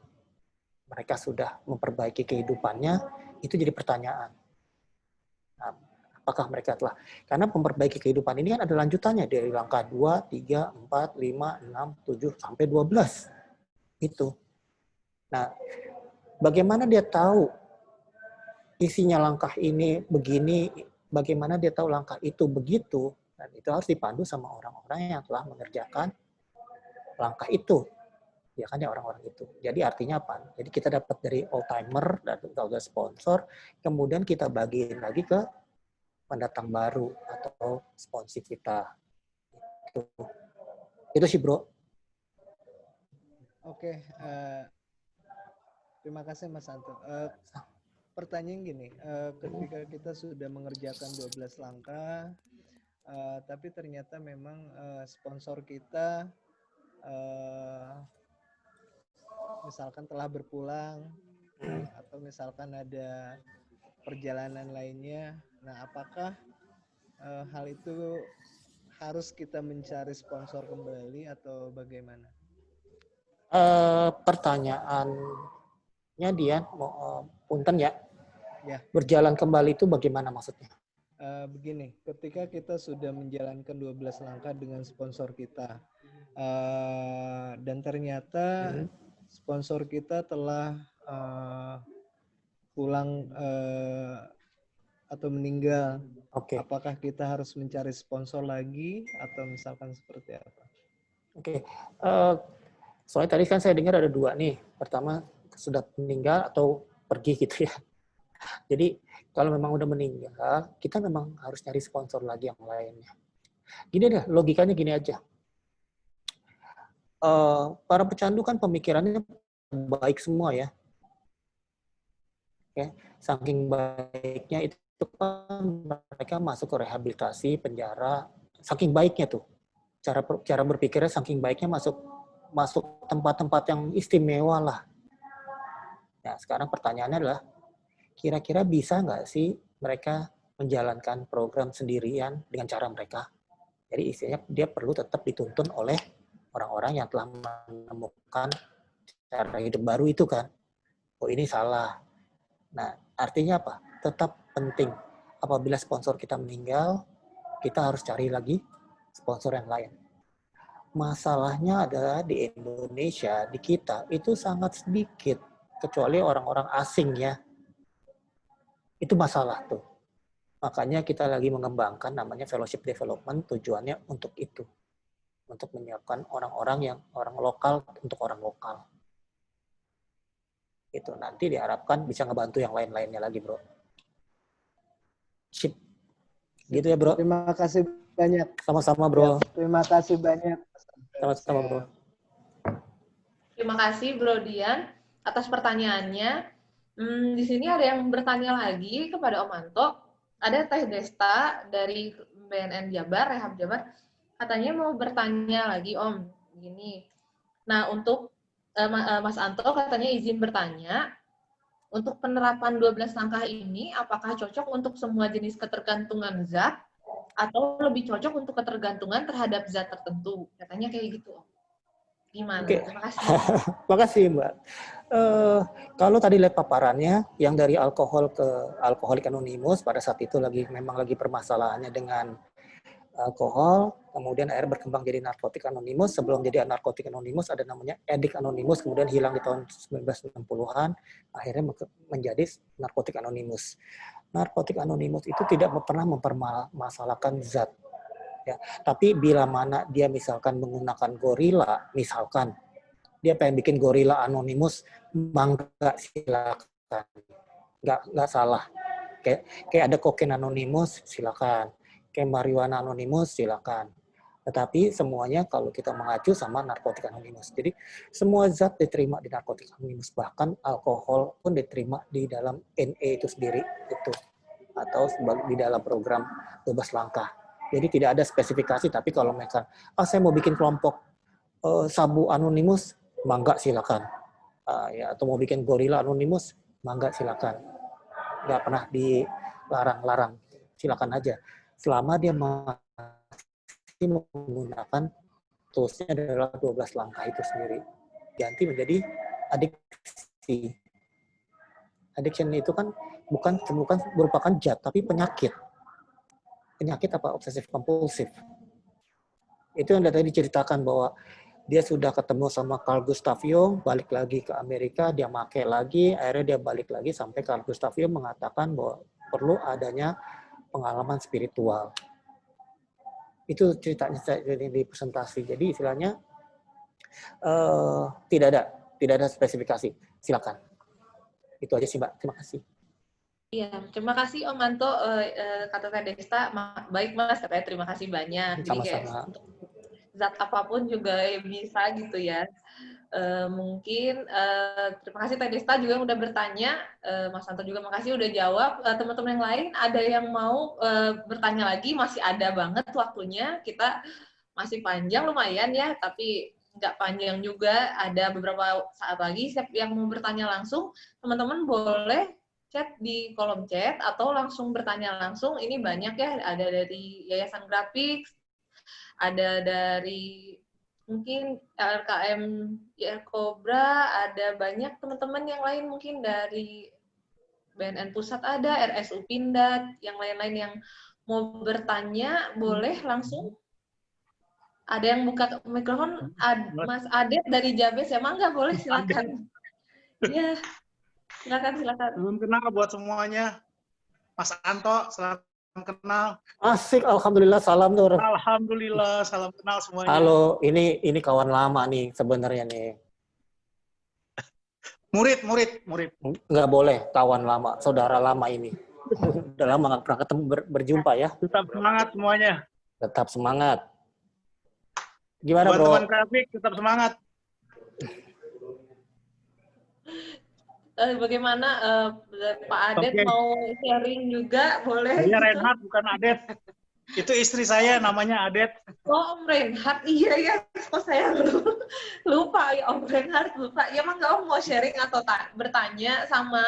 mereka sudah memperbaiki kehidupannya, itu jadi pertanyaan. Nah, apakah mereka telah, karena memperbaiki kehidupan ini kan ada lanjutannya dari langkah 2, 3, 4, 5, 6, 7, sampai 12. Itu. Nah, bagaimana dia tahu isinya langkah ini begini, bagaimana dia tahu langkah itu begitu, dan itu harus dipandu sama orang-orang yang telah mengerjakan langkah itu. Ya kan ya orang-orang itu. Jadi artinya apa? Jadi kita dapat dari old-timer, dari sponsor, kemudian kita bagiin lagi ke pendatang baru atau sponsor kita. Itu sih Bro. Oke, terima kasih Mas Anto. Pertanyaan gini, ketika kita sudah mengerjakan 12 langkah, tapi ternyata memang sponsor kita misalkan telah berpulang atau misalkan ada perjalanan lainnya, nah apakah hal itu harus kita mencari sponsor kembali atau bagaimana? Pertanyaannya dia, punten ya, berjalan kembali itu bagaimana maksudnya? Begini, ketika kita sudah menjalankan 12 langkah dengan sponsor kita, dan ternyata sponsor kita telah pulang atau meninggal, apakah kita harus mencari sponsor lagi atau misalkan seperti apa? Soalnya tadi kan saya dengar ada 2 nih. Pertama sudah meninggal atau pergi gitu ya. Jadi kalau memang udah meninggal, kita memang harus nyari sponsor lagi yang lainnya. Gini deh, logikanya gini aja. Para pecandu kan pemikirannya baik semua ya. Ya, saking baiknya itu kan mereka masuk ke rehabilitasi, penjara, saking baiknya tuh. Cara berpikirnya saking baiknya masuk tempat-tempat yang istimewa lah. Nah, sekarang pertanyaannya adalah, kira-kira bisa nggak sih mereka menjalankan program sendirian dengan cara mereka? Jadi istilahnya dia perlu tetap dituntun oleh orang-orang yang telah menemukan cara hidup baru itu kan. Oh ini salah. Nah artinya apa? Tetap penting. Apabila sponsor kita meninggal, kita harus cari lagi sponsor yang lain. Masalahnya adalah di Indonesia, di kita, itu sangat sedikit. Kecuali orang-orang asing ya. Itu masalah tuh. Makanya kita lagi mengembangkan namanya fellowship development, tujuannya untuk itu. Untuk menyiapkan orang-orang yang orang lokal untuk orang lokal. Itu nanti diharapkan bisa ngebantu yang lain-lainnya lagi, bro. Sip. Gitu ya, bro. Terima kasih banyak. Sama-sama, bro. Ya, terima kasih banyak. Sama-sama, bro. Terima kasih, Bro Dian, atas pertanyaannya. Di sini ada yang bertanya lagi kepada Om Anto. Ada Teh Desta dari BNN Jabar, Rehab Jabar. Katanya mau bertanya lagi, Om. Gini. Nah, untuk Mas Anto katanya izin bertanya, untuk penerapan 12 langkah ini, apakah cocok untuk semua jenis ketergantungan zat, atau lebih cocok untuk ketergantungan terhadap zat tertentu? Katanya kayak gitu, Om. Gimana? Oke. Terima kasih. Terima kasih, Mbak. Kalau tadi lihat paparannya, yang dari alkohol ke Alcoholics Anonymous, pada saat itu memang lagi permasalahannya dengan alkohol, kemudian akhirnya berkembang jadi Narcotic Anonymous. Sebelum jadi Narcotic Anonymous ada namanya Addict Anonymous, kemudian hilang di tahun 1960-an, akhirnya menjadi Narcotic Anonymous. Narcotic Anonymous itu tidak pernah mempermasalahkan zat. Ya, tapi bila mana dia misalkan menggunakan gorila, misalkan dia pengen bikin gorila anonimus, mangga silakan, nggak salah. Kayak ada kokain anonimus, silakan. Kayak marijuana anonimus, silakan. Tetapi semuanya kalau kita mengacu sama narkotik anonimus. Jadi semua zat diterima di narkotik anonimus, bahkan alkohol pun diterima di dalam NE itu sendiri, itu atau di dalam program 12 langkah. Jadi tidak ada spesifikasi, tapi kalau mereka, saya mau bikin kelompok sabu anonimus, mangga silakan. Ya, atau mau bikin gorila anonimus, mangga silakan. Nggak pernah dilarang-larang, silakan aja. Selama dia masih menggunakan toolsnya adalah 12 langkah itu sendiri. Ganti menjadi adiksi. Addiction itu kan bukan merupakan zat, tapi penyakit. Penyakit apa? Obsesif kompulsif. Itu yang tadi diceritakan bahwa dia sudah ketemu sama Carl Gustav Jung, balik lagi ke Amerika, dia make lagi, akhirnya dia balik lagi sampai Carl Gustav Jung mengatakan bahwa perlu adanya pengalaman spiritual. Itu ceritanya di presentasi. Jadi istilahnya tidak ada spesifikasi. Silakan. Itu aja sih, Mbak. Terima kasih. Iya, terima kasih Om Anto, kata Teh Desta, baik Mas, katanya terima kasih banyak. Jadi kayak untuk zat apapun juga bisa gitu ya. Mungkin terima kasih Teh Desta juga yang udah bertanya, Mas Anto juga makasih udah jawab. Teman-teman yang lain ada yang mau bertanya lagi, masih ada banget waktunya, kita masih panjang lumayan ya, tapi nggak panjang juga, ada beberapa saat lagi. Siapa yang mau bertanya langsung, teman-teman boleh chat di kolom chat atau langsung bertanya langsung. Ini banyak ya, ada dari Yayasan Grafik, ada dari mungkin LKM YR Cobra, ada banyak teman-teman yang lain, mungkin dari BNN Pusat ada, RSU Pindad, yang lain-lain yang mau bertanya, boleh langsung. Ada yang buka mikrofon, Mas Adet dari Jabes, emang nggak boleh, silakan. Iya. Silakan. Belum kenal buat semuanya. Mas Anto, salam kenal. Asik, alhamdulillah, salam tuh. Alhamdulillah, salam kenal semuanya. Halo, ini kawan lama nih sebenarnya nih. Murid. Nggak boleh, kawan lama, saudara lama ini. Udah lama nggak pernah ketemu berjumpa ya. Tetap semangat semuanya. Tetap semangat. Gimana bro? Teman-teman grafik tetap semangat. Bagaimana Pak Adet mau sharing juga, boleh? Saya Reinhard, bukan Adet. Itu istri saya, namanya Adet. Oh, Om Reinhard, iya ya, kok saya lupa ya Om Reinhard, lupa. Ya emang nggak Om mau sharing atau bertanya sama?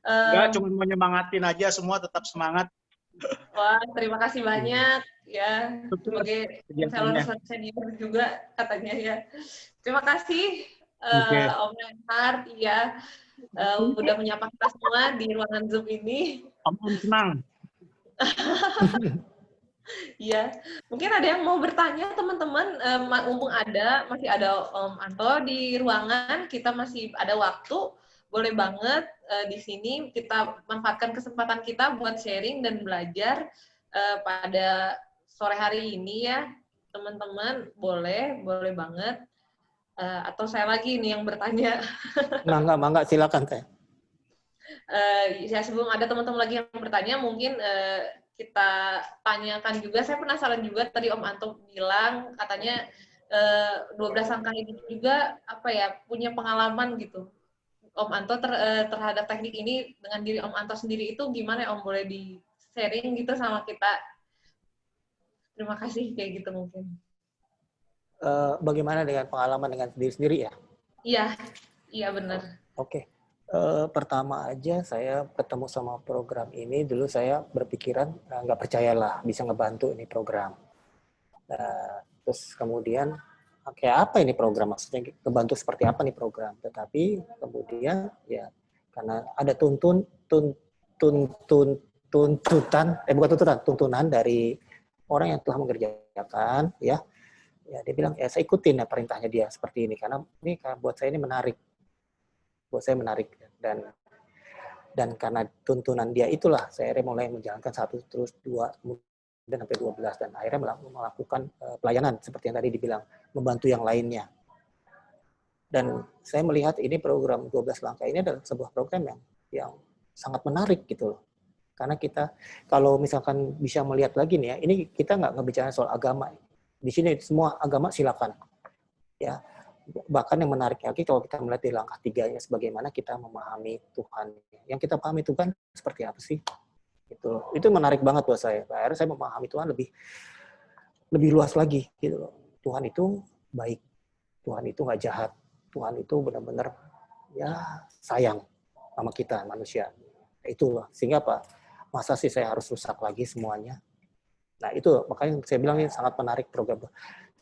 Enggak, cuma mau nyemangatin aja, semua tetap semangat. Wah, terima kasih banyak ya sebagai konselor senior juga katanya ya. Terima kasih Om Reinhard, ya udah menyapa kita semua di ruangan Zoom ini. Om senang. Iya, mungkin ada yang mau bertanya teman-teman, mumpung masih ada Om Anto di ruangan, kita masih ada waktu, boleh banget di sini kita manfaatkan kesempatan kita buat sharing dan belajar pada sore hari ini ya, teman-teman, boleh banget. Atau saya lagi nih yang bertanya. Mangga, silakan Teh. Ya sebelum ada teman-teman lagi yang bertanya, mungkin kita tanyakan juga, saya penasaran juga tadi Om Anto bilang katanya 12 angka ini juga apa ya punya pengalaman gitu. Om Anto terhadap teknik ini dengan diri Om Anto sendiri itu gimana Om, boleh di sharing gitu sama kita? Terima kasih kayak gitu mungkin. Bagaimana dengan pengalaman dengan diri sendiri ya? Iya benar. Oke. Pertama aja saya ketemu sama program ini, dulu saya berpikiran nggak percayalah bisa ngebantu ini program. Terus kemudian kayak apa ini program, maksudnya ngebantu seperti apa nih program. Tetapi kemudian ya karena ada tuntunan dari orang yang telah mengerjakan ya dia bilang ya saya ikutin ya perintahnya dia seperti ini karena ini buat saya ini menarik. Buat saya menarik dan karena tuntunan dia itulah saya mulai menjalankan 1 terus 2 kemudian sampai 12 dan akhirnya melakukan pelayanan seperti yang tadi dibilang, membantu yang lainnya. Dan saya melihat ini program 12 langkah ini adalah sebuah program yang sangat menarik gitu loh. Karena kita kalau misalkan bisa melihat lagi nih ya, ini kita nggak ngebicara soal agama. Di sini semua agama silakan. Ya. Bahkan yang menarik lagi kalau kita melihat di langkah 3-nya sebagaimana kita memahami Tuhan. Yang kita pahami Tuhan seperti apa sih? Itu menarik banget buat saya. Akhirnya saya memahami Tuhan lebih luas lagi gitu loh. Tuhan itu baik. Tuhan itu nggak jahat. Tuhan itu benar-benar ya sayang sama kita manusia. Itulah. Sehingga apa? Masa sih saya harus rusak lagi semuanya? Nah, itu makanya saya bilang ini sangat menarik program.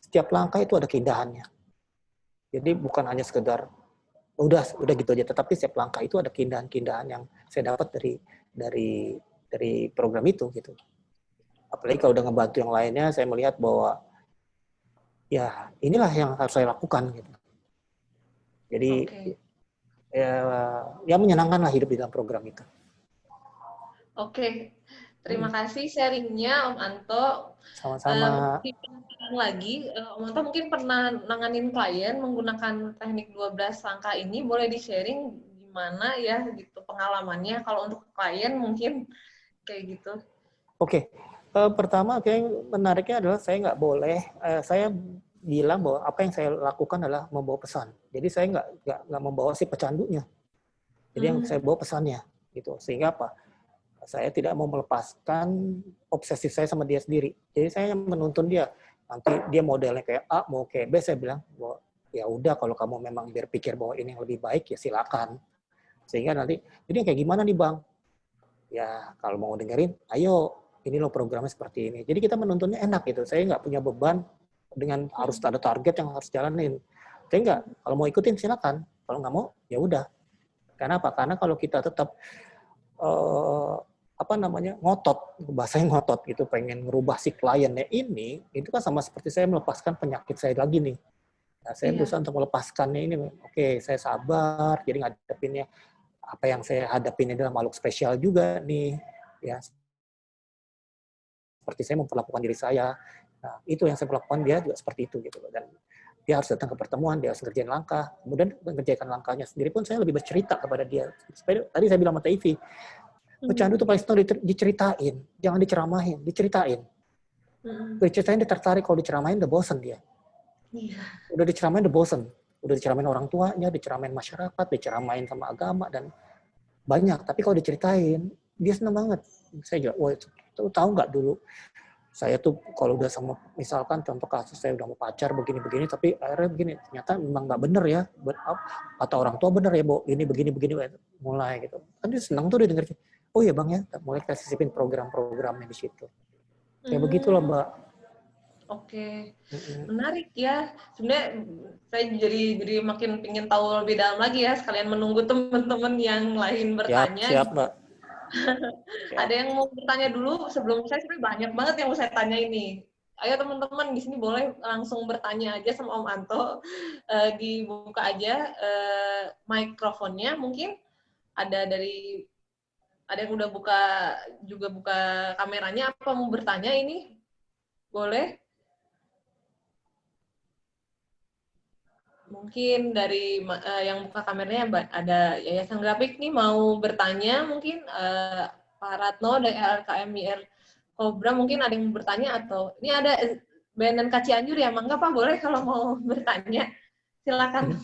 Setiap langkah itu ada keindahannya. Jadi bukan hanya sekedar udah gitu aja, tetapi setiap langkah itu ada keindahan-keindahan yang saya dapat dari program itu gitu. Apalagi kalau udah ngebantu yang lainnya, saya melihat bahwa ya inilah yang harus saya lakukan gitu. Jadi ya menyenangkan lah hidup di dalam program itu. Oke. Terima kasih sharingnya Om Anto. Sama-sama. Lagi, Om Anto mungkin pernah nanganin klien menggunakan teknik 12 langkah ini, boleh di-sharing gimana ya gitu pengalamannya kalau untuk klien mungkin kayak gitu. Oke. Pertama kayak menariknya adalah saya nggak boleh, saya bilang bahwa apa yang saya lakukan adalah membawa pesan. Jadi saya nggak membawa si pecandunya. Jadi yang saya bawa pesannya gitu. Sehingga apa? Saya tidak mau melepaskan obsesif saya sama dia sendiri. Jadi saya menuntun dia. Nanti dia modelnya kayak A, mau kayak B, saya bilang, bahwa ya udah kalau kamu memang berpikir bahwa ini yang lebih baik, ya silakan. Sehingga nanti, jadi kayak gimana nih Bang? Ya kalau mau dengerin, ayo, ini loh programnya seperti ini. Jadi kita menuntunnya enak gitu. Saya nggak punya beban dengan harus ada target yang harus jalanin. Saya nggak, kalau mau ikutin silakan. Kalau nggak mau, ya udah. Karena apa? Karena kalau kita tetap ngotot, bahasanya ngotot gitu, pengen ngerubah si kliennya ini, itu kan sama seperti saya melepaskan penyakit saya lagi nih. Nah, saya berusaha untuk melepaskannya ini. Oke, saya sabar, jadi ngadepinnya apa yang saya hadapin adalah makhluk spesial juga nih, ya. Seperti saya memperlakukan diri saya. Nah, itu yang saya perlakukan dia juga seperti itu gitu. Dan Dia harus datang ke pertemuan, dia harus ngerjain langkah, kemudian mengerjakan langkahnya sendiri pun saya lebih bercerita kepada dia. Tadi saya bilang sama Taifi, pecandu itu paling senang diceritain, jangan diceramahin, diceritain. Diceritain dia tertarik, kalau diceramahin udah bosen dia. Udah diceramahin udah bosen. Udah diceramahin orang tuanya, diceramahin masyarakat, diceramahin sama agama, dan banyak. Tapi kalau diceritain, dia senang banget. Saya juga, wah itu tahu nggak dulu, saya tuh kalau udah sama, misalkan contoh kasus saya udah mau pacar begini-begini, tapi akhirnya begini, ternyata memang nggak bener ya, kata orang tua bener ya, Bo, ini begini-begini, mulai gitu. Kan dia senang tuh dia denger, oh iya Bang ya, mulai kita sisipin program-programnya di situ. Kayak begitulah Mbak. Oke, menarik ya. Sebenarnya saya jadi makin pengen tahu lebih dalam lagi ya, sekalian menunggu teman-teman yang lain bertanya. Siap Mbak. Ada yang mau bertanya dulu sebelum saya? Sebenarnya banyak banget yang mau saya tanya ini. Ayo teman-teman di sini boleh langsung bertanya aja sama Om Anto. Dibuka aja mikrofonnya. Mungkin ada yang udah buka kameranya. Apa mau bertanya ini? Boleh? Mungkin dari yang buka kameranya ada Yayasan Grafik nih mau bertanya, mungkin Pak Ratno dari LKMIR Kobra mungkin ada yang mau bertanya, atau ini ada BNN Cianjur ya, Mangga Pak, boleh kalau mau bertanya, silakan.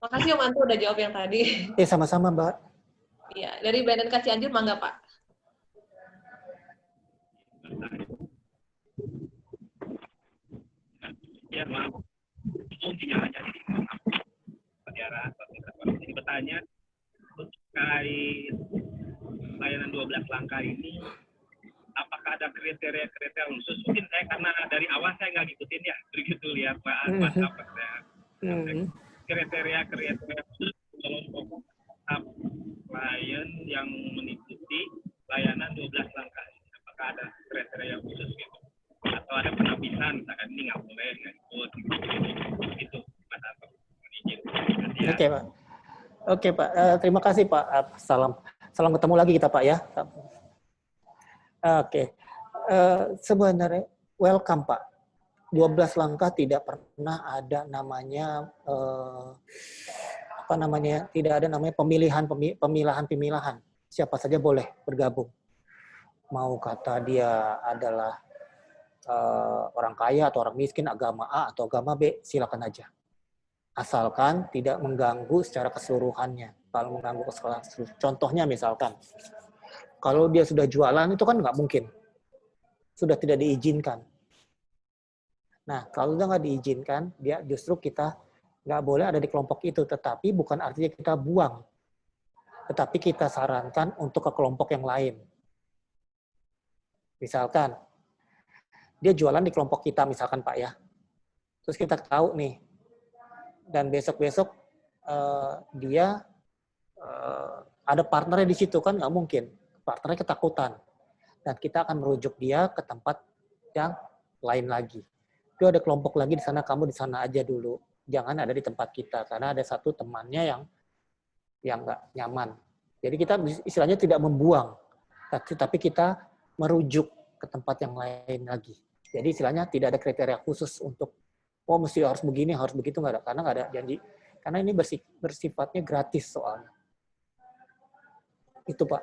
Makasih Om Anto udah jawab yang tadi. Sama-sama Mbak. Iya, dari BNN Cianjur, Mangga Pak. Ya maaf. Intinya aja jadi bertanya terkait layanan 12 langkah ini, apakah ada kriteria khusus? Mungkin saya karena dari awal saya nggak ngikutin ya, begitu lihat apa saya kriteria khusus kelompok klien yang mengikuti layanan 12 langkah. Apakah ada kriteria khusus gitu? Atau ada penapisan, misalkan ini nggak boleh, nggak ikut, gitu. Oke Pak, terima kasih Pak. Salam ketemu lagi kita Pak ya. Oke, sebenarnya welcome Pak. 12 langkah tidak pernah ada namanya tidak ada namanya pemilahan. Siapa saja boleh bergabung. Mau kata dia adalah orang kaya atau orang miskin, agama A atau agama B, silakan aja. Asalkan tidak mengganggu secara keseluruhannya. Kalau mengganggu keseluruhan, contohnya misalkan, kalau dia sudah jualan itu kan nggak mungkin. Sudah tidak diizinkan. Nah, kalau udah nggak diizinkan, dia justru kita nggak boleh ada di kelompok itu. Tetapi bukan artinya kita buang. Tetapi kita sarankan untuk ke kelompok yang lain. Misalkan, dia jualan di kelompok kita misalkan Pak ya. Terus kita tahu nih, dan besok-besok dia ada partnernya di situ, kan nggak mungkin. Partnernya ketakutan. Dan kita akan merujuk dia ke tempat yang lain lagi. Itu ada kelompok lagi di sana, kamu di sana aja dulu. Jangan ada di tempat kita, karena ada satu temannya yang nggak nyaman. Jadi kita istilahnya tidak membuang, tapi kita merujuk ke tempat yang lain lagi. Jadi istilahnya tidak ada kriteria khusus untuk mesti harus begini, harus begitu, nggak ada, karena nggak ada janji. Karena ini bersifatnya gratis soalnya. Itu Pak.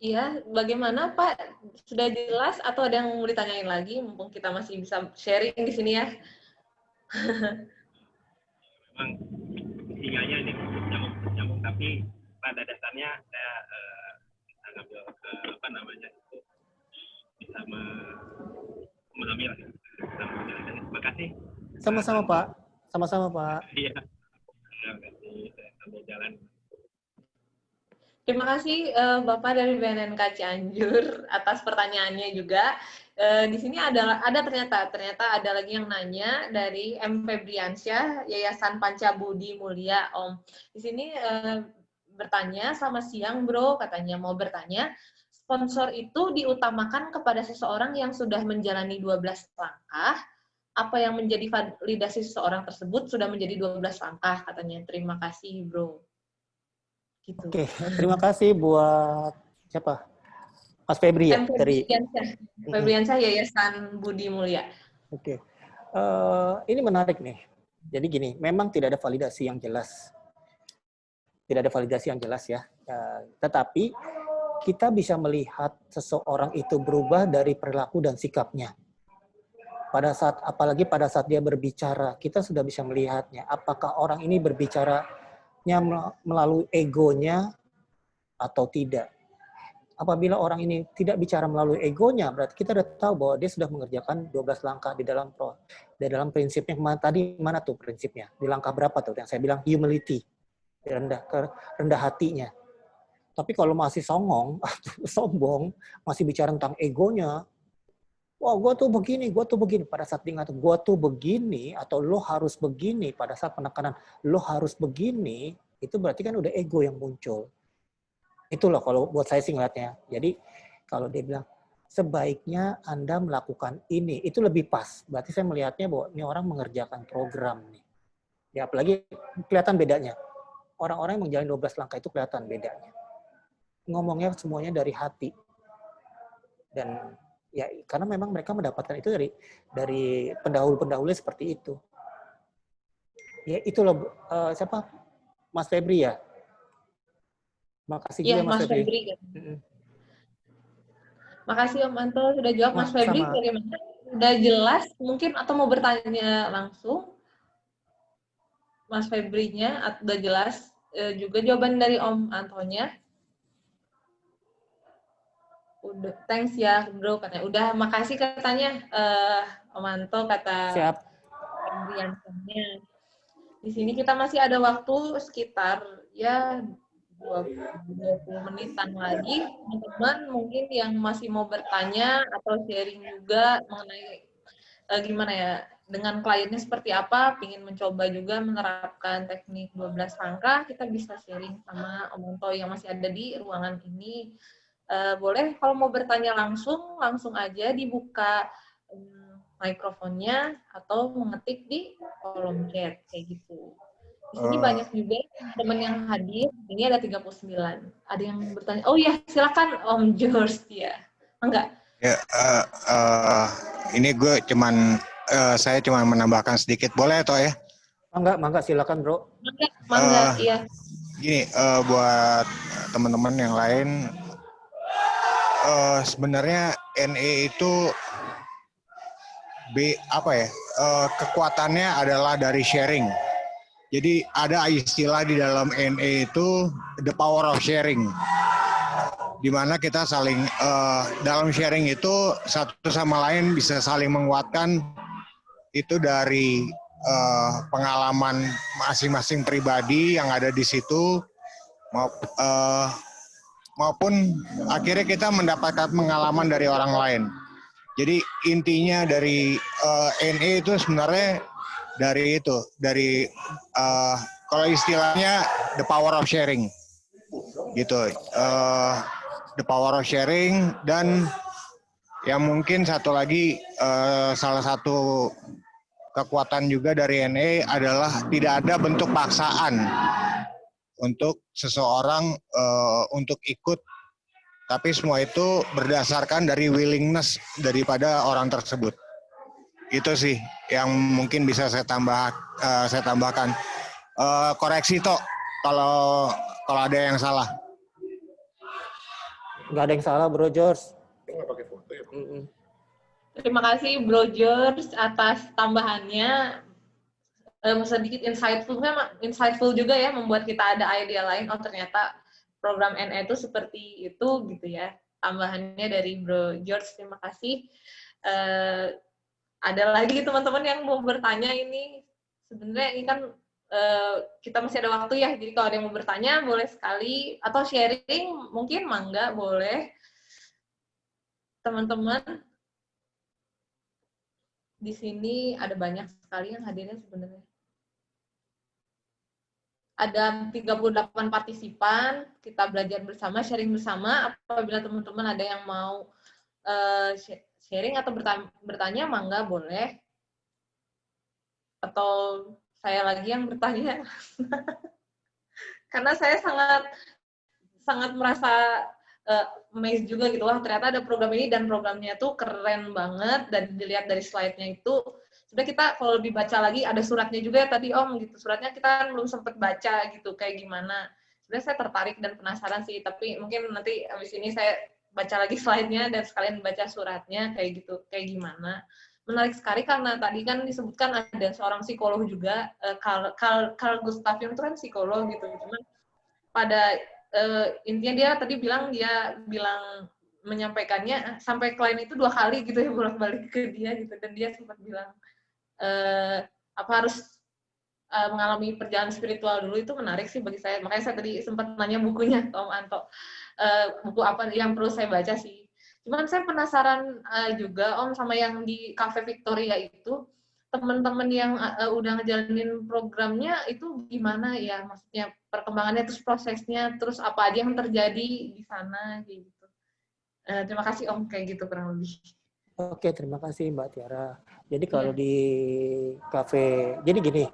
Iya, bagaimana Pak? Sudah jelas atau ada yang mau ditanyain lagi? Mumpung kita masih bisa sharing di sini ya. Memang intinya ini nyambung, tapi pada dasarnya saya ngambil itu bisa memahami lah. Terima kasih. Sama-sama Pak. Sama-sama Pak. Iya. Terima kasih. Sambil jalan. Terima kasih Bapak dari BNN Cianjur atas pertanyaannya juga. Di sini ada ternyata ada lagi yang nanya dari M. Febriansyah, Yayasan Pancabudi Mulia Om. Di sini bertanya, selamat siang Bro, katanya mau bertanya, sponsor itu diutamakan kepada seseorang yang sudah menjalani 12 langkah, apa yang menjadi validasi seseorang tersebut sudah menjadi 12 langkah, katanya. Terima kasih Bro. Gitu. Oke, terima kasih buat siapa? Mas Febri ya dari Febriansyah Yayasan Budi Mulya. Oke. Ini menarik nih. Jadi gini, memang tidak ada validasi yang jelas. Tidak ada validasi yang jelas ya. Tetapi kita bisa melihat seseorang itu berubah dari perilaku dan sikapnya. Apalagi pada saat dia berbicara, kita sudah bisa melihatnya. Apakah orang ini berbicaranya melalui egonya atau tidak. Apabila orang ini tidak bicara melalui egonya, berarti kita sudah tahu bahwa dia sudah mengerjakan 12 langkah di dalam prinsipnya. Mana tuh prinsipnya? Di langkah berapa tuh yang saya bilang humility. Rendah hatinya. Tapi kalau masih songong, sombong, masih bicara tentang egonya, wah gue tuh begini. Pada saat dia ngatakan gue tuh begini, atau lo harus begini, pada saat penekanan lo harus begini, itu berarti kan udah ego yang muncul. Itulah kalau buat saya sih ngeliatnya. Jadi kalau dia bilang, sebaiknya Anda melakukan ini, itu lebih pas. Berarti saya melihatnya bahwa ini orang mengerjakan program nih. Ya apalagi kelihatan bedanya. Orang-orang yang menjalani 12 langkah itu kelihatan bedanya. Ngomongnya semuanya dari hati. Dan ya karena memang mereka mendapatkan itu dari pendahulu-pendahulunya seperti itu. Ya itulah siapa? Mas Febri ya? Makasih juga Mas Febri. Makasih Om Anto sudah jawab. Mas Febri bagaimana? Sudah jelas mungkin atau mau bertanya langsung? Mas Febrinya udah jelas juga jawaban dari Om Antonya. Udah, thanks ya bro katanya. Udah, makasih katanya Om Anto kata. Siap. Febriansyahnya. Di sini kita masih ada waktu sekitar ya 20 menitan lagi. Teman-teman mungkin yang masih mau bertanya atau sharing juga mengenai gimana ya dengan kliennya seperti apa, ingin mencoba juga menerapkan teknik 12 langkah, kita bisa sharing sama Om Anto yang masih ada di ruangan ini. Boleh kalau mau bertanya langsung aja dibuka mikrofonnya atau mengetik di kolom chat kayak gitu. Di sini banyak juga teman yang hadir. Ini ada 39. Ada yang bertanya. Oh ya, silakan Om George ya. Enggak. Ya, ini gue saya cuma menambahkan sedikit, boleh atau ya? Mangga, silakan bro. Mangga, iya. Gini, buat teman-teman yang lain, sebenarnya NE itu kekuatannya adalah dari sharing. Jadi ada istilah di dalam NE itu the power of sharing, di mana kita saling dalam sharing itu satu sama lain bisa saling menguatkan. Itu dari pengalaman masing-masing pribadi yang ada di situ, maupun akhirnya kita mendapatkan pengalaman dari orang lain. Jadi intinya dari NE itu sebenarnya dari kalau istilahnya the power of sharing, gitu. The power of sharing, dan yang mungkin satu lagi salah satu kekuatan juga dari NE adalah tidak ada bentuk paksaan untuk seseorang untuk ikut, tapi semua itu berdasarkan dari willingness daripada orang tersebut. Itu sih yang mungkin bisa saya tambahkan. Koreksi Tok kalau ada yang salah. Nggak ada yang salah Bro George. Terima kasih Bro George atas tambahannya. Sedikit insightful juga ya, membuat kita ada ide lain. Oh ternyata program NE itu seperti itu gitu ya. Tambahannya dari Bro George, terima kasih. Ada lagi teman-teman yang mau bertanya ini. Sebenarnya ini kan kita masih ada waktu ya, jadi kalau ada yang mau bertanya boleh sekali, atau sharing mungkin mangga boleh. Teman-teman di sini ada banyak sekali yang hadirnya sebenarnya. Ada 38 partisipan, kita belajar bersama, sharing bersama. Apabila teman-teman ada yang mau sharing atau bertanya, mangga boleh. Atau saya lagi yang bertanya. Karena saya sangat merasa amazed juga gitu, wah ternyata ada program ini dan programnya tuh keren banget, dan dilihat dari slide-nya itu sudah kita kalau lebih baca lagi ada suratnya juga ya tadi Om gitu, suratnya kita kan belum sempat baca gitu kayak gimana. Sebenarnya saya tertarik dan penasaran sih, tapi mungkin nanti abis ini saya baca lagi slide-nya dan sekalian baca suratnya kayak gitu, kayak gimana. Menarik sekali karena tadi kan disebutkan ada seorang psikolog juga, Carl Gustav Jung itu kan psikolog gitu, cuman pada intinya dia tadi bilang menyampaikannya sampai klien itu 2 kali gitu ya bolak-balik ke dia gitu, dan dia sempat bilang apa harus mengalami perjalanan spiritual dulu. Itu menarik sih bagi saya, makanya saya tadi sempat nanya bukunya ke Om Anto, buku apa yang perlu saya baca sih. Cuman saya penasaran juga Om sama yang di Cafe Victoria itu, teman-teman yang udah ngejalanin programnya itu gimana ya, maksudnya perkembangannya, terus prosesnya, terus apa aja yang terjadi di sana gitu. Terima kasih Om, kayak gitu kurang lebih. Oke, terima kasih Mbak Tiara. Jadi kalau di kafe, jadi gini,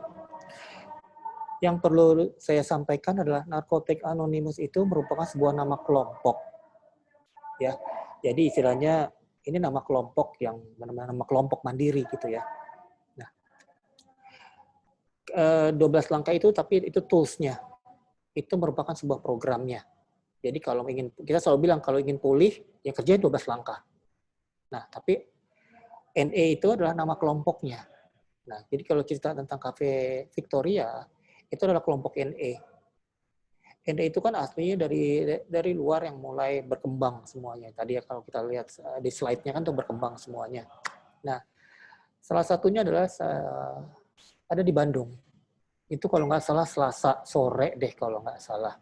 yang perlu saya sampaikan adalah Narkotik Anonymous itu merupakan sebuah nama kelompok. Ya, jadi istilahnya ini nama kelompok yang nama kelompok mandiri gitu ya. 12 langkah itu, tapi itu tools-nya. Itu merupakan sebuah programnya. Jadi kalau kita selalu bilang kalau ingin pulih, ya kerjain 12 langkah. Nah, tapi NE itu adalah nama kelompoknya. Nah, jadi kalau cerita tentang Cafe Victoria, itu adalah kelompok NE. NE itu kan aslinya dari luar yang mulai berkembang semuanya. Tadi ya kalau kita lihat di slide-nya kan tuh berkembang semuanya. Nah, salah satunya adalah ada di Bandung. Itu kalau nggak salah Selasa sore deh kalau nggak salah.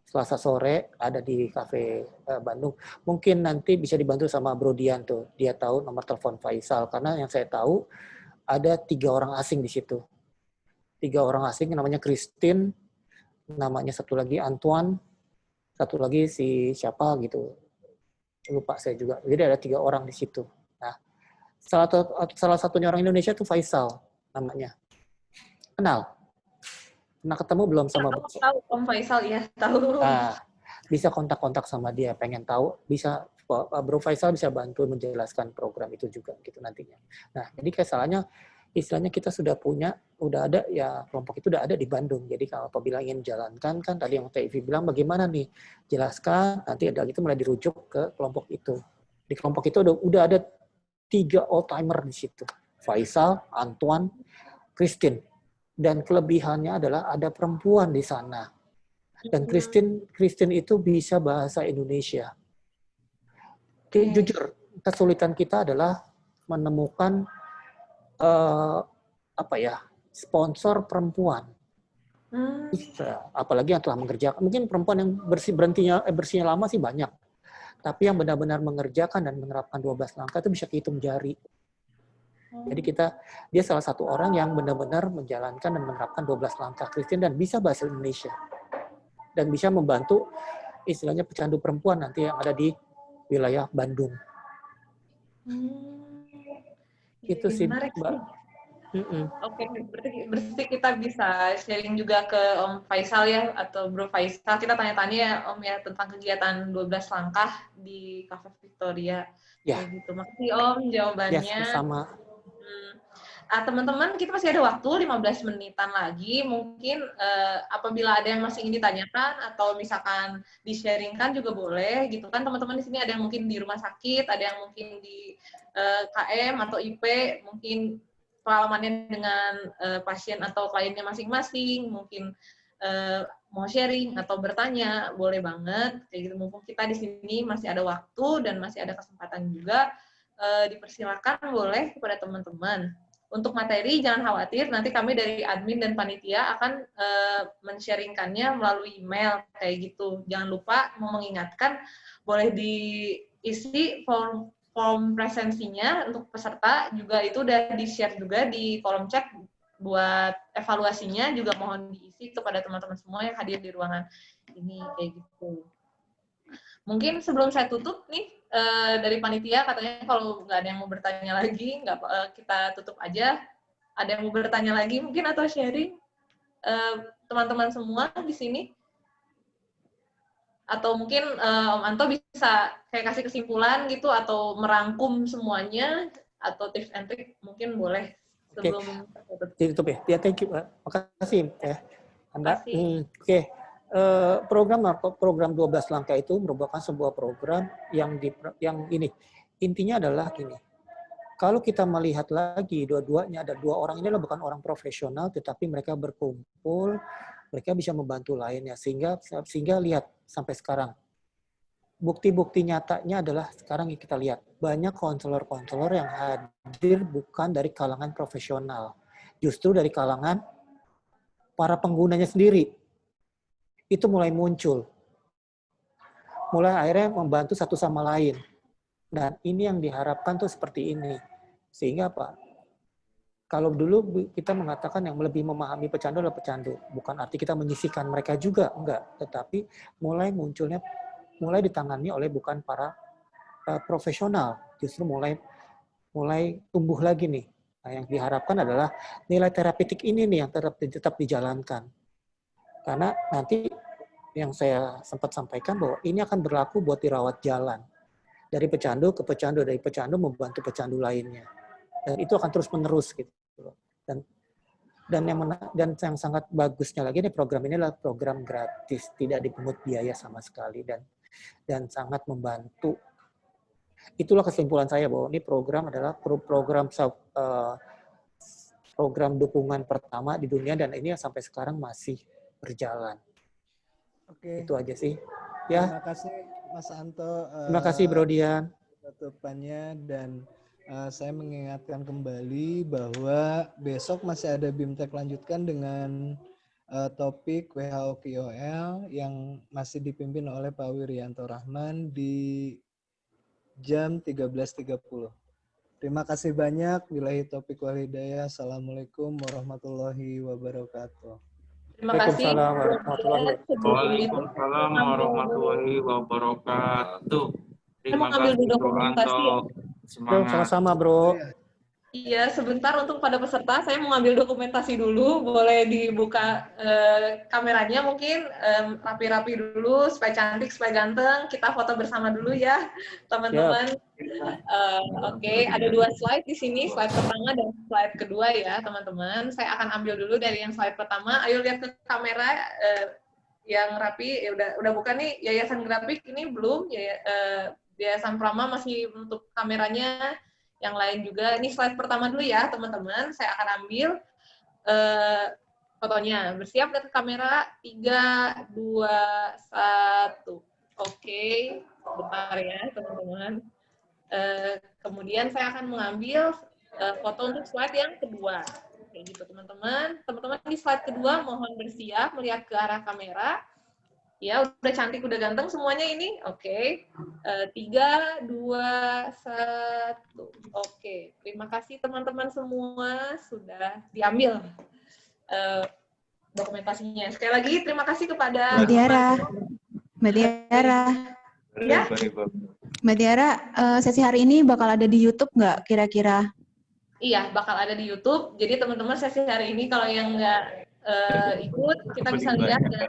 Selasa sore ada di Cafe Bandung. Mungkin nanti bisa dibantu sama Bro Dian tuh. Dia tahu nomor telepon Faisal. Karena yang saya tahu ada 3 orang asing di situ. 3 orang asing namanya Christine, namanya satu lagi Antoine, satu lagi si siapa gitu. Lupa saya juga. Jadi ada 3 orang di situ. Nah, salah satunya orang Indonesia tuh Faisal namanya. Kenal? Pernah ketemu belum sama Tahu Om Faisal ya, tahu. Nah, bisa kontak-kontak sama dia, pengen tahu, bisa Bro Faisal bisa bantu menjelaskan program itu juga gitu nantinya. Nah, jadi kesalahannya istilahnya kita sudah ada ya, kelompok itu udah ada di Bandung. Jadi kalau apabila ingin jalankan kan tadi yang TV bilang bagaimana nih, jelaskan, nanti ada itu mulai dirujuk ke kelompok itu. Di kelompok itu udah ada 3 old timer di situ. Faisal, Antoine, Christine. Dan kelebihannya adalah ada perempuan di sana. Dan Christine itu bisa bahasa Indonesia. Jujur, kesulitan kita adalah menemukan sponsor perempuan. Apalagi yang telah mengerjakan. Mungkin perempuan yang bersihnya lama sih banyak. Tapi yang benar-benar mengerjakan dan menerapkan 12 langkah itu bisa dihitung jari. Jadi dia salah satu orang yang benar-benar menjalankan dan menerapkan 12 langkah Christine dan bisa bahasa Indonesia. Dan bisa membantu istilahnya pecandu perempuan nanti yang ada di wilayah Bandung. Itu sih Mbak. Oke, berarti kita bisa sharing juga ke Om Faisal ya, atau Bro Faisal. Kita tanya-tanya ya Om ya tentang kegiatan 12 langkah di Cafe Victoria. Ya. Gitu. Makasih Om jawabannya. Ya, sama. Teman-teman, kita masih ada waktu 15 menitan lagi. Mungkin apabila ada yang masih ingin ditanyakan atau misalkan di-sharingkan juga boleh gitu kan. Teman-teman di sini ada yang mungkin di rumah sakit, ada yang mungkin di KM atau IP, mungkin pengalamannya dengan pasien atau kliennya masing-masing, mungkin mau sharing atau bertanya, boleh banget. Kayak gitu, mumpung kita di sini masih ada waktu dan masih ada kesempatan juga, dipersilakan boleh kepada teman-teman. Untuk materi, jangan khawatir, nanti kami dari admin dan panitia akan men-sharingkannya melalui email, kayak gitu. Jangan lupa, mau mengingatkan, boleh diisi form presensinya untuk peserta, juga itu udah di-share juga di kolom chat buat evaluasinya, juga mohon diisi kepada teman-teman semua yang hadir di ruangan ini, kayak gitu. Mungkin sebelum saya tutup nih, dari panitia katanya kalau nggak ada yang mau bertanya lagi, kita tutup aja. Ada yang mau bertanya lagi mungkin atau sharing? Teman-teman semua di sini? Atau mungkin Om Anto bisa kayak kasih kesimpulan gitu atau merangkum semuanya atau tips and trick mungkin boleh sebelum Tutup ya. Ya, thank you. Makasih ya. Anda. Makasih. Oke. Program 12 langkah itu merupakan sebuah program yang ini intinya adalah gini. Kalau kita melihat lagi dua-duanya ada dua orang ini adalah bukan orang profesional tetapi mereka berkumpul, mereka bisa membantu lainnya sehingga lihat sampai sekarang. Bukti-bukti nyatanya adalah sekarang yang kita lihat banyak konselor-konselor yang hadir bukan dari kalangan profesional, justru dari kalangan para penggunanya sendiri. Itu mulai muncul. Mulai akhirnya membantu satu sama lain. Dan ini yang diharapkan tuh seperti ini. Sehingga apa? Kalau dulu kita mengatakan yang lebih memahami pecandu adalah pecandu. Bukan arti kita menyisihkan mereka juga, enggak. Tetapi mulai ditangani oleh bukan para profesional. Justru mulai tumbuh lagi nih. Nah, yang diharapkan adalah nilai terapeutik ini nih yang tetap dijalankan. Karena nanti yang saya sempat sampaikan bahwa ini akan berlaku buat dirawat jalan. Dari pecandu ke pecandu, dari pecandu membantu pecandu lainnya. Dan itu akan terus-menerus gitu. Dan yang sangat bagusnya lagi nih program ini adalah program gratis, tidak dipungut biaya sama sekali dan sangat membantu. Itulah kesimpulan saya bahwa ini program adalah program dukungan pertama di dunia dan ini sampai sekarang masih berjalan. Oke. Itu aja sih. Ya. Terima kasih Mas Anto. Terima kasih Bro Dian. Tutupannya dan saya mengingatkan kembali bahwa besok masih ada BIMTEK lanjutkan dengan topik WHO KOL yang masih dipimpin oleh Pak Wirianto Rahman di jam 13.30. Terima kasih banyak. Billahi taufiq wal hidayah. Assalamualaikum warahmatullahi wabarakatuh. Terima kasih. Waalaikumsalam warahmatullahi wabarakatuh. Terima kasih Bro Anto. Semangat. Sama-sama Bro. Iya, sebentar untuk pada peserta, saya mau ngambil dokumentasi dulu. Boleh dibuka kameranya mungkin, rapi-rapi dulu, supaya cantik, supaya ganteng. Kita foto bersama dulu ya, teman-teman. Oke, ada 2 slide di sini, slide pertama dan slide kedua ya, teman-teman. Saya akan ambil dulu dari yang slide pertama. Ayo lihat ke kamera yang rapi. Ya, udah buka nih, Yayasan Grafik ini belum. Yayasan Prama masih menutup kameranya. Yang lain juga. Ini slide pertama dulu ya, teman-teman. Saya akan ambil fotonya. Bersiap lihat ke kamera. 3, 2, 1. Oke. Bentar ya, teman-teman. Kemudian saya akan mengambil foto untuk slide yang kedua. Kayak gitu, teman-teman. Teman-teman di slide kedua, mohon bersiap melihat ke arah kamera. Ya, udah cantik, udah ganteng semuanya ini. Oke. 3, 2, 1. Oke. Terima kasih teman-teman semua sudah diambil dokumentasinya. Sekali lagi terima kasih kepada Mbak Tiara. Ya. Mbak Tiara, sesi hari ini bakal ada di YouTube nggak kira-kira? Iya, bakal ada di YouTube. Jadi teman-teman sesi hari ini kalau yang nggak ikut, kita bisa lihat dan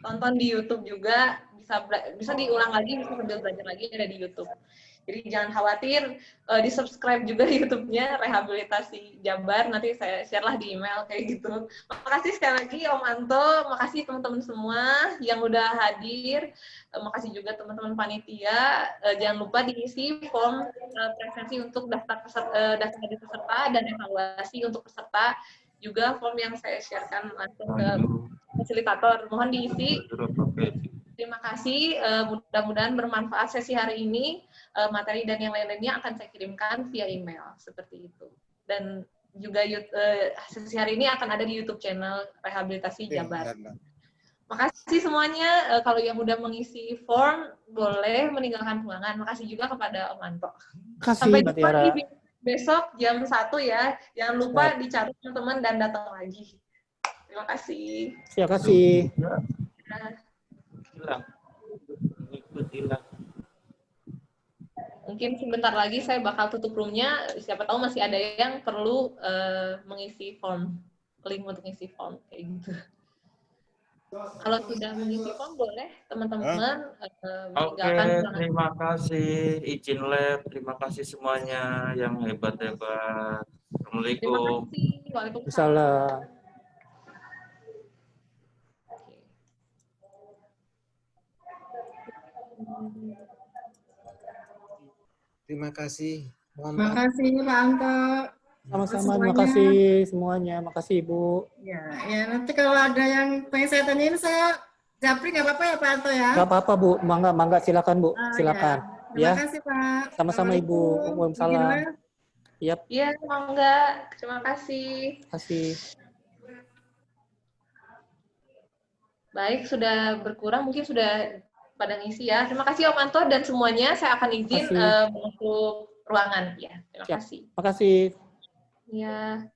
tonton di YouTube juga, bisa diulang lagi, bisa sambil belajar lagi, ada di YouTube. Jadi jangan khawatir, di-subscribe juga YouTube-nya Rehabilitasi Jabar, nanti saya share-lah di email kayak gitu. Makasih sekali lagi Om Anto, makasih teman-teman semua yang udah hadir, makasih juga teman-teman panitia, jangan lupa diisi form presensi untuk daftar hadir peserta dan evaluasi untuk peserta, juga form yang saya sharekan langsung ke fasilitator. Mohon diisi. Terima kasih. Mudah-mudahan bermanfaat sesi hari ini. Materi dan yang lain-lainnya akan saya kirimkan via email. Seperti itu. Dan juga sesi hari ini akan ada di YouTube channel Rehabilitasi Jabar. Makasih semuanya. Kalau yang udah mengisi form, boleh meninggalkan ruangan. Makasih juga kepada Om Anto. Sampai jumpa di besok jam 1 ya. Jangan lupa dicatat teman-teman dan datang lagi. Terima kasih. Terima kasih. Mungkin sebentar lagi saya bakal tutup room-nya. Siapa tahu masih ada yang perlu mengisi form. Link untuk mengisi form. Kayak gitu. Kalau sudah mengisi form boleh teman-teman Oke, meninggalkan ruangan. terima kasih izin lab, terima kasih semuanya yang hebat-hebat. Terima Assalamualaikum. kasih. Waalaikumsalam. Salam. Terima kasih. Mohon Terima maaf. kasih Pak Anto. Sama-sama, terima kasih semuanya. Makasih Ibu. Ya, ya nanti kalau ada yang pengen saya tanyain, saya japri nggak apa-apa ya Pak Anto ya? Nggak apa-apa Bu, mangga silakan Bu, silakan. Terima Ya. kasih Pak. Sama-sama Ibu. Waalaikumsalam. Yap. Iya, mangga. Terima kasih. Terima kasih. Baik, sudah berkurang, mungkin sudah pada ngisi ya. Terima kasih Om Anto dan semuanya. Saya akan izin masuk ruangan ya. Terima kasih. Terima kasih. Ya.